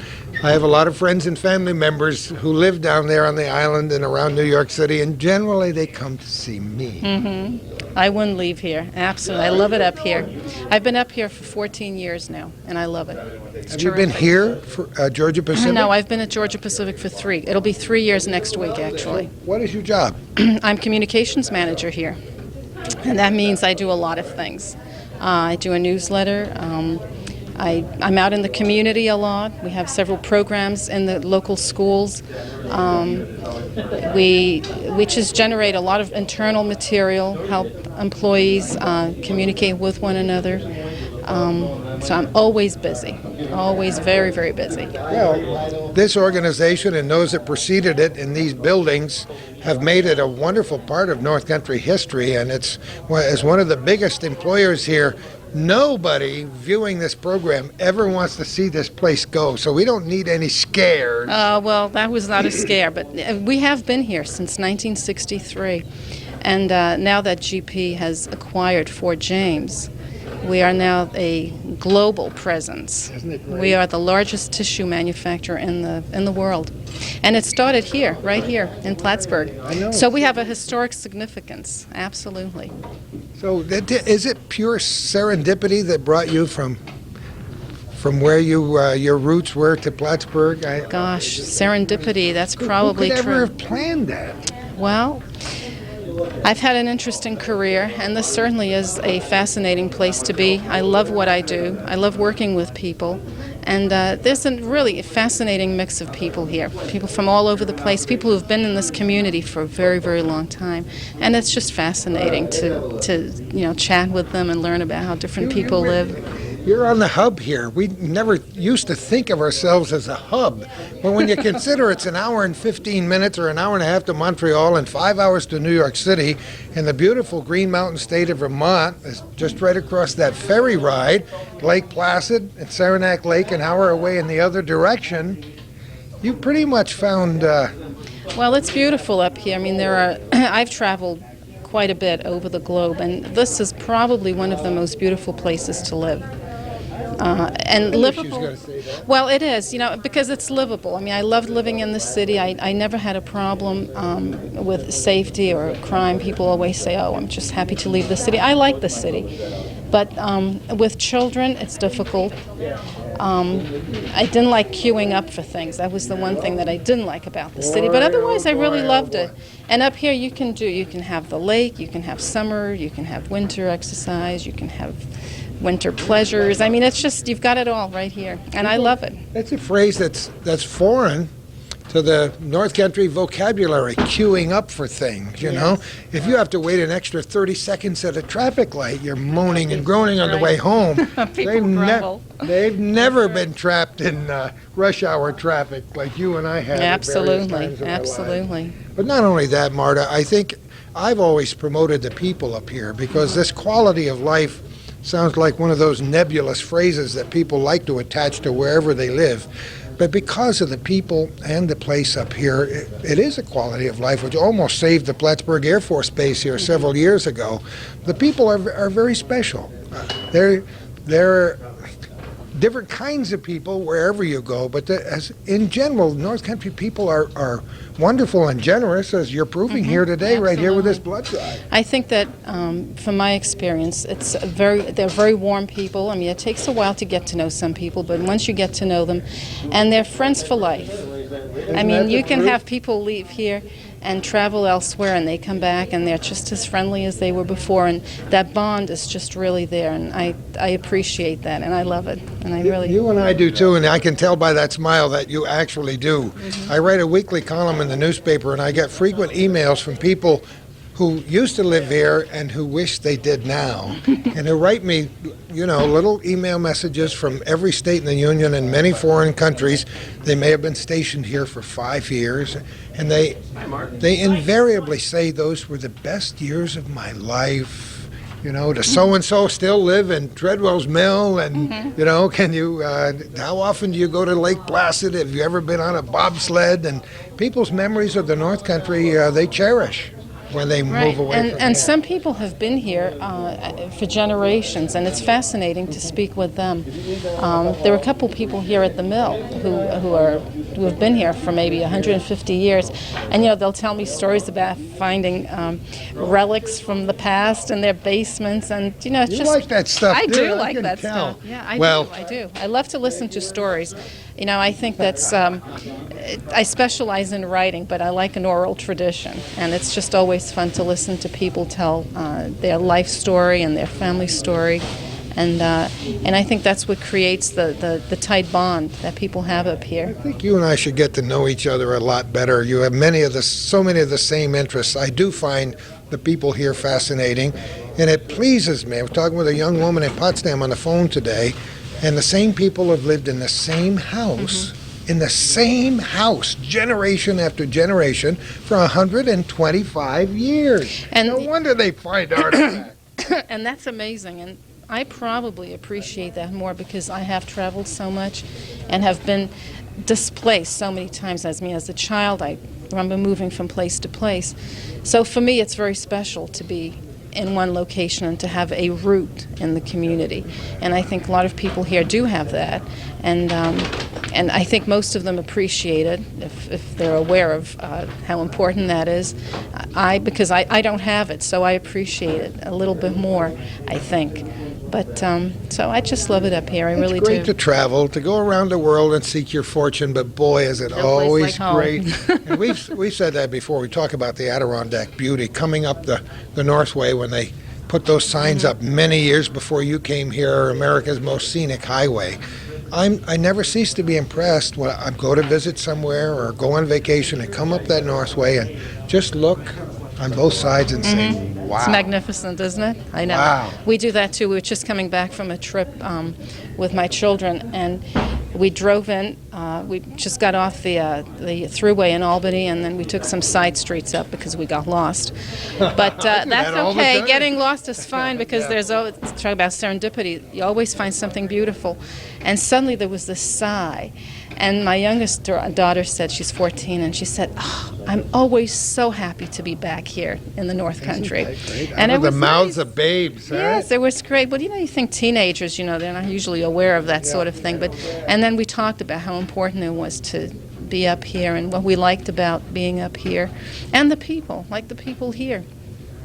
I have a lot of friends and family members who live down there on the island and around New York City, and generally they come to see me. I wouldn't leave here. Absolutely, I love it up here. I've been up here for 14 years now, and I love it. It's Have you been terrific. here for Georgia Pacific? No, I've been at Georgia Pacific for 3. It'll be 3 years next week, actually. What is your job? I'm communications manager here, and that means I do a lot of things. I do a newsletter. I'm out in the community a lot. We have several programs in the local schools. We just generate a lot of internal material, help employees communicate with one another. So I'm always busy, always very, very busy. Well, this organization and those that preceded it in these buildings have made it a wonderful part of North Country history, and it's as one of the biggest employers here. Nobody viewing this program ever wants to see this place go, so we don't need any scares. Well, that was not a scare, but we have been here since 1963. And now that GP has acquired Fort James, we are now a global presence. Isn't it great? We are the largest tissue manufacturer in the world. And it started here, right here in Plattsburgh. I know. So we have a historic significance, absolutely. So is it pure serendipity that brought you from where your roots were to Plattsburgh? Gosh, serendipity, that's probably Who could true. ever have planned that? Well, I've had an interesting career, and this certainly is a fascinating place to be. I love what I do. I love working with people. And there's a really fascinating mix of people here, people from all over the place, people who've been in this community for a very, very long time. And it's just fascinating to chat with them and learn about how different people live. You're on the hub here. We never used to think of ourselves as a hub. But when you consider it's an hour and 15 minutes or an hour and a half to Montreal and 5 hours to New York City, and the beautiful Green Mountain state of Vermont is just right across that ferry ride, Lake Placid and Saranac Lake an hour away in the other direction, you pretty much found... Well, it's beautiful up here. I mean, I've traveled quite a bit over the globe, and this is probably one of the most beautiful places to live. And livable. Well, it is, because it's livable. I mean, I loved living in the city. I never had a problem with safety or crime. People always say, "Oh, I'm just happy to leave the city." I like the city, but with children, it's difficult. I didn't like queuing up for things. That was the one thing that I didn't like about the city. But otherwise, I really loved it. And up here, you can have the lake, you can have summer, you can have winter exercise, you can have winter pleasures. I mean, it's just, you've got it all right here. And I love it. That's a phrase that's foreign to the North Country vocabulary, queuing up for things, you know. If you have to wait an extra 30 seconds at a traffic light, you're moaning and groaning on the way home. They've never been trapped in rush hour traffic like you and I have at various times in our lives. But not only that, Marta, I think I've always promoted the people up here because this quality of life sounds like one of those nebulous phrases that people like to attach to wherever they live. But because of the people and the place up here, it is a quality of life which almost saved the Plattsburgh Air Force Base here several years ago. The people are very special. They're different kinds of people wherever you go, but as in general, North Country people are wonderful and generous, as you're proving here today, right here with this blood drive. I think that, from my experience, they're very warm people. I mean, it takes a while to get to know some people, but once you get to know them, and they're friends for life. I mean, you can have people leave here and travel elsewhere, and they come back and they're just as friendly as they were before, and that bond is just really there, and I appreciate that, and I love it, and I really... You and I do too, and I can tell by that smile that you actually do. I write a weekly column in the newspaper, and I get frequent emails from people who used to live here and who wish they did now, and who write me, you know, little email messages from every state in the Union and many foreign countries. They may have been stationed here for 5 years, and they invariably say those were the best years of my life. You know, does so-and-so still live in Treadwell's Mill? And, you know, can you, how often do you go to Lake Placid? Have you ever been on a bobsled? And people's memories of the North Country, they cherish when they move away from and here. some people have been here for generations, and it's fascinating to speak with them. There are a couple people here at the mill who have been here for maybe 150 years, and you know, they'll tell me stories about finding relics from the past in their basements, and you know, it's You just like that stuff, I dude. do I like can that tell. stuff. Yeah, I do. I love to listen to stories. You know, I think that's I specialize in writing, but I like an oral tradition, and it's just always fun to listen to people tell their life story and their family story, and I think that's what creates the tight bond that people have up here. I think you and I should get to know each other a lot better. You have so many of the same interests. I do find the people here fascinating, and it pleases me. I was talking with a young woman in Potsdam on the phone today, and the same people have lived in the same house, generation after generation, for 125 years. And no wonder they find artifacts. And that's amazing, and I probably appreciate that more because I have traveled so much and have been displaced so many times. As a child, I remember moving from place to place. So for me, it's very special to be in one location and to have a root in the community. And I think a lot of people here do have that. And I think most of them appreciate it if they're aware of how important that is. Because I don't have it, so I appreciate it a little bit more, I think. But so I just love it up here. I really do. It's great to travel, to go around the world and seek your fortune, but boy, is it always great. And we've said that before. We talk about the Adirondack beauty coming up the Northway when they put those signs up many years before you came here, America's most scenic highway. I never cease to be impressed when I go to visit somewhere or go on vacation and come up that Northway and just look on both sides and say, wow. It's magnificent, isn't it? I know. Wow. We do that too. We were just coming back from a trip with my children, and we drove in. We just got off the thruway in Albany, and then we took some side streets up because we got lost. But that's okay. Getting lost is fine because there's always, talk about serendipity. You always find something beautiful. And suddenly there was this sigh. And my youngest daughter said, she's 14, and she said, "Oh, I'm always so happy to be back here in the North Country." And it was the mouths of babes, right? Yes, it was great. But you think teenagers, they're not usually aware of that sort of thing. And then we talked about how important it was to be up here and what we liked about being up here, and the people here.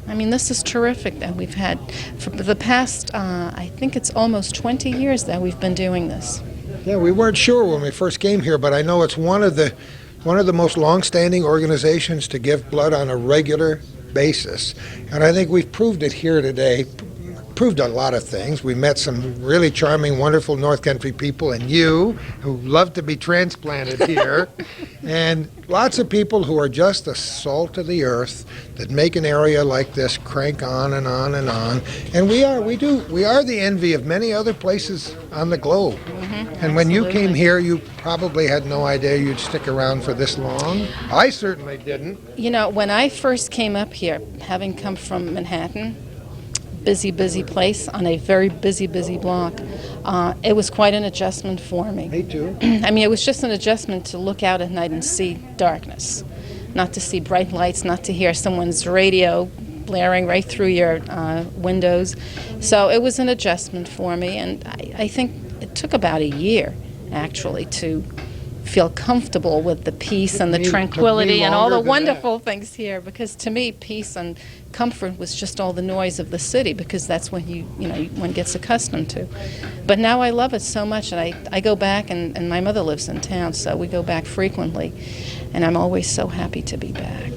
I mean, this is terrific that we've had for the past, I think it's almost 20 years that we've been doing this. Yeah, we weren't sure when we first came here, but I know it's one of the most long-standing organizations to give blood on a regular basis, and I think we've proved it here today. proved a lot of things. We met some really charming, wonderful North Country people, and you, who love to be transplanted here, and lots of people who are just the salt of the earth that make an area like this crank on and on and on. And we are the envy of many other places on the globe. And when you came here, you probably had no idea you'd stick around for this long. I certainly didn't. You know, when I first came up here, having come from Manhattan, busy place on a very busy block, it was quite an adjustment for me. Me too. I mean, it was just an adjustment to look out at night and see darkness, not to see bright lights, not to hear someone's radio blaring right through your windows. So it was an adjustment for me, and I think it took about a year, actually, to feel comfortable with the peace and the tranquility and all the wonderful things here, because to me, peace and comfort was just all the noise of the city, because that's what one gets accustomed to. But now I love it so much, and I go back, and my mother lives in town, so we go back frequently, and I'm always so happy to be back.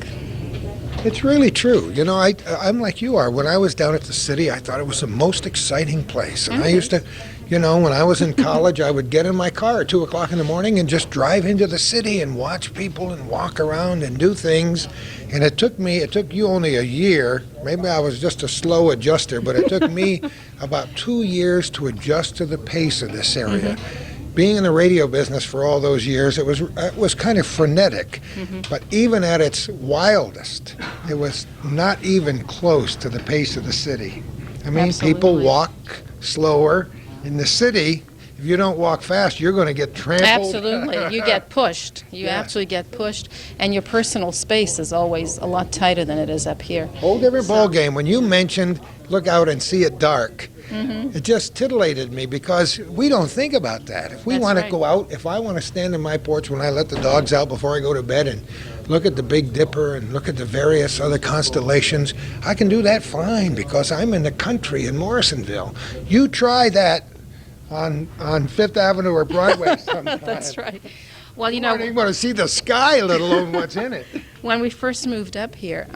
It's really true. You know, I'm like you are. When I was down at the city, I thought it was the most exciting place. And I used to, you know, when I was in college, I would get in my car at 2 o'clock in the morning and just drive into the city and watch people and walk around and do things. And it took you only a year. Maybe I was just a slow adjuster, but it took me about 2 years to adjust to the pace of this area. Being in the radio business for all those years, it was kind of frenetic. But even at its wildest, it was not even close to the pace of the city. I mean, people walk slower. In the city, if you don't walk fast, you're going to get trampled. Absolutely. You get pushed. You actually get pushed. And your personal space is always a lot tighter than it is up here. Whole different ball game. When you mentioned look out and see it dark, it just titillated me, because we don't think about that. If we want to go out, if I want to stand in my porch when I let the dogs out before I go to bed and look at the Big Dipper and look at the various other constellations, I can do that fine, because I'm in the country in Morrisonville. You try that on Fifth Avenue or Broadway sometime. That's right. Well, you know, you want to see the sky, let alone what's in it. When we first moved up here,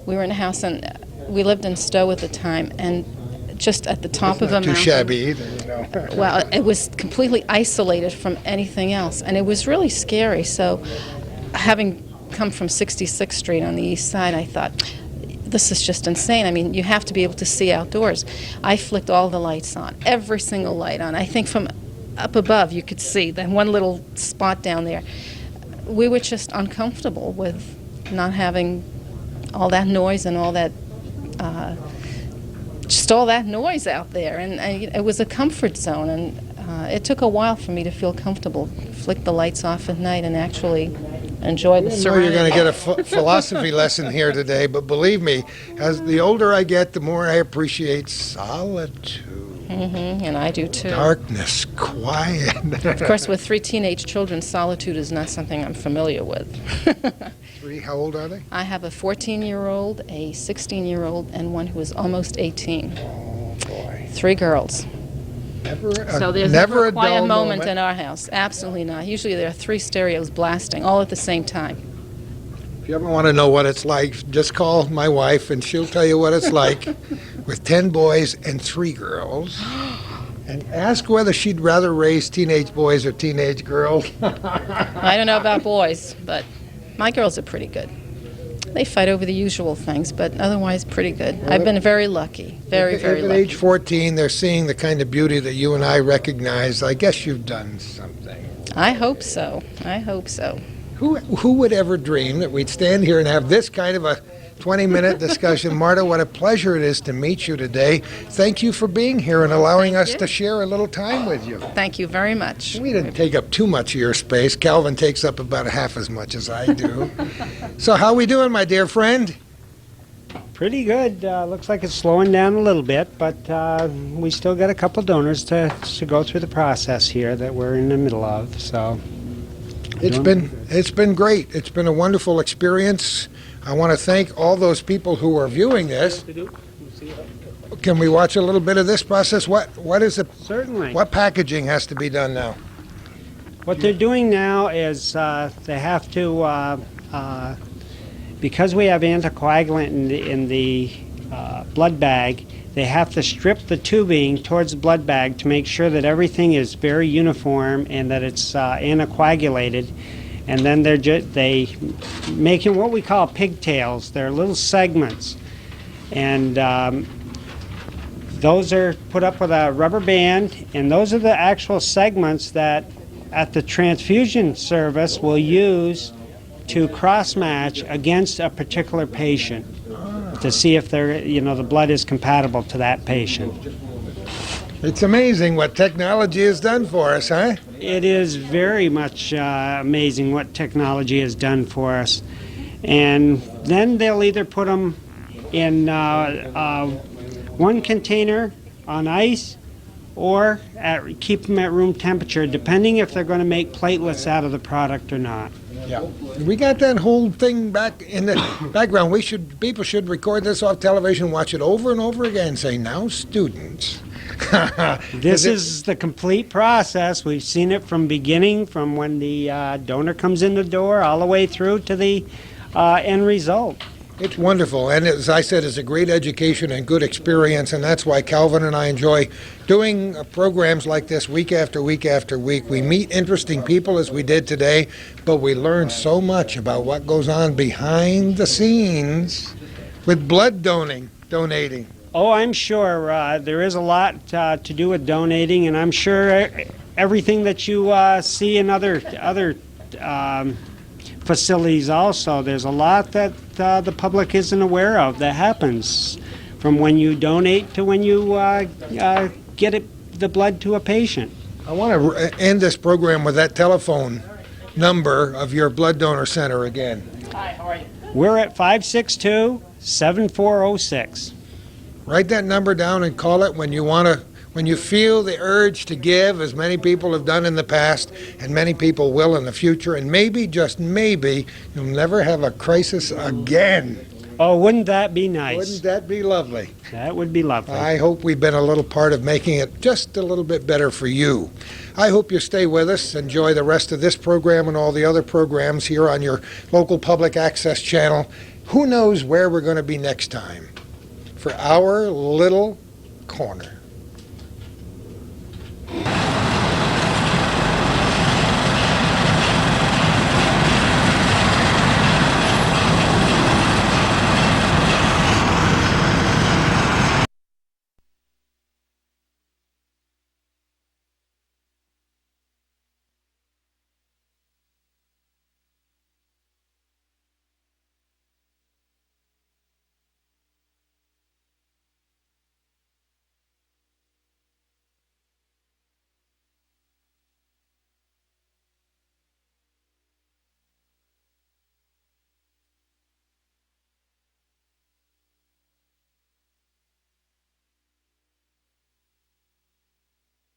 we were in a house, and we lived in Stowe at the time, and just at the top of a mountain. Too shabby either, you know. Well, it was completely isolated from anything else, and it was really scary. So, having come from 66th Street on the east side, I thought, this is just insane. I mean, you have to be able to see outdoors. I flicked all the lights on, every single light on. I think from up above you could see that one little spot down there. We were just uncomfortable with not having all that noise and all that, just all that noise out there. And it was a comfort zone, and it took a while for me to feel comfortable, flick the lights off at night and actually enjoy the serenity. You're going to get a philosophy lesson here today, but believe me, as the older I get, the more I appreciate solitude. And I do too. Darkness, quiet. Of course, with 3 teenage children, solitude is not something I'm familiar with. 3, how old are they? I have a 14-year-old, a 16-year-old, and one who is almost 18. Oh, boy. 3 girls. So there's never a quiet moment in our house. Absolutely not. Usually there are 3 stereos blasting all at the same time. If you ever want to know what it's like, just call my wife and she'll tell you what it's like with 10 boys and 3 girls. And ask whether she'd rather raise teenage boys or teenage girls. I don't know about boys, but my girls are pretty good. They fight over the usual things, but otherwise pretty good. I've been very lucky, very At lucky. age 14, they're seeing the kind of beauty that you and I recognize. I guess you've done something. I hope so. I hope so. Who would ever dream that we'd stand here and have this kind of a 20-minute discussion? Marta, what a pleasure it is to meet you today. Thank you for being here and allowing us to share a little time with you. Thank you very much. We didn't take up too much of your space. Calvin takes up about half as much as I do. So how we doing, my dear friend? Pretty good. Looks like it's slowing down a little bit, but we still got a couple donors to go through the process here that we're in the middle of. So it's been great. It's been a wonderful experience. I want to thank all those people who are viewing this. Can we watch a little bit of this process? What is it? Certainly. What packaging has to be done now? What they're doing now is they have to, because we have anticoagulant in the blood bag, They have to strip the tubing towards the blood bag to make sure that everything is very uniform and that it's anticoagulated. And then they making what we call pigtails. They're little segments. And those are put up with a rubber band, and those are the actual segments that at the transfusion service will use to cross-match against a particular patient to see if the blood is compatible to that patient. It's amazing what technology has done for us, huh? It is very much amazing what technology has done for us. And then they'll either put them in one container on ice or keep them at room temperature, depending if they're going to make platelets out of the product or not. Yeah. We got that whole thing back in the background. People should record this off television, watch it over and over again, say, now students. This is the complete process. We've seen it from beginning, from when the donor comes in the door, all the way through to the end result. It's wonderful, and as I said, it's a great education and good experience, and that's why Calvin and I enjoy doing programs like this week after week after week. We meet interesting people as we did today, but we learn so much about what goes on behind the scenes with blood donating. Oh, I'm sure there is a lot to do with donating, and I'm sure everything that you see in other facilities also, there's a lot that the public isn't aware of that happens from when you donate to when you get the blood to a patient. I want to end this program with that telephone number of your blood donor center again. Hi, how are you? We're at 562-7406. Write that number down and call it when you feel the urge to give, as many people have done in the past, and many people will in the future, and maybe, just maybe, you'll never have a crisis again. Oh, wouldn't that be nice? Wouldn't that be lovely? That would be lovely. I hope we've been a little part of making it just a little bit better for you. I hope you stay with us, enjoy the rest of this program and all the other programs here on your local public access channel. Who knows where we're going to be next time for our little corner.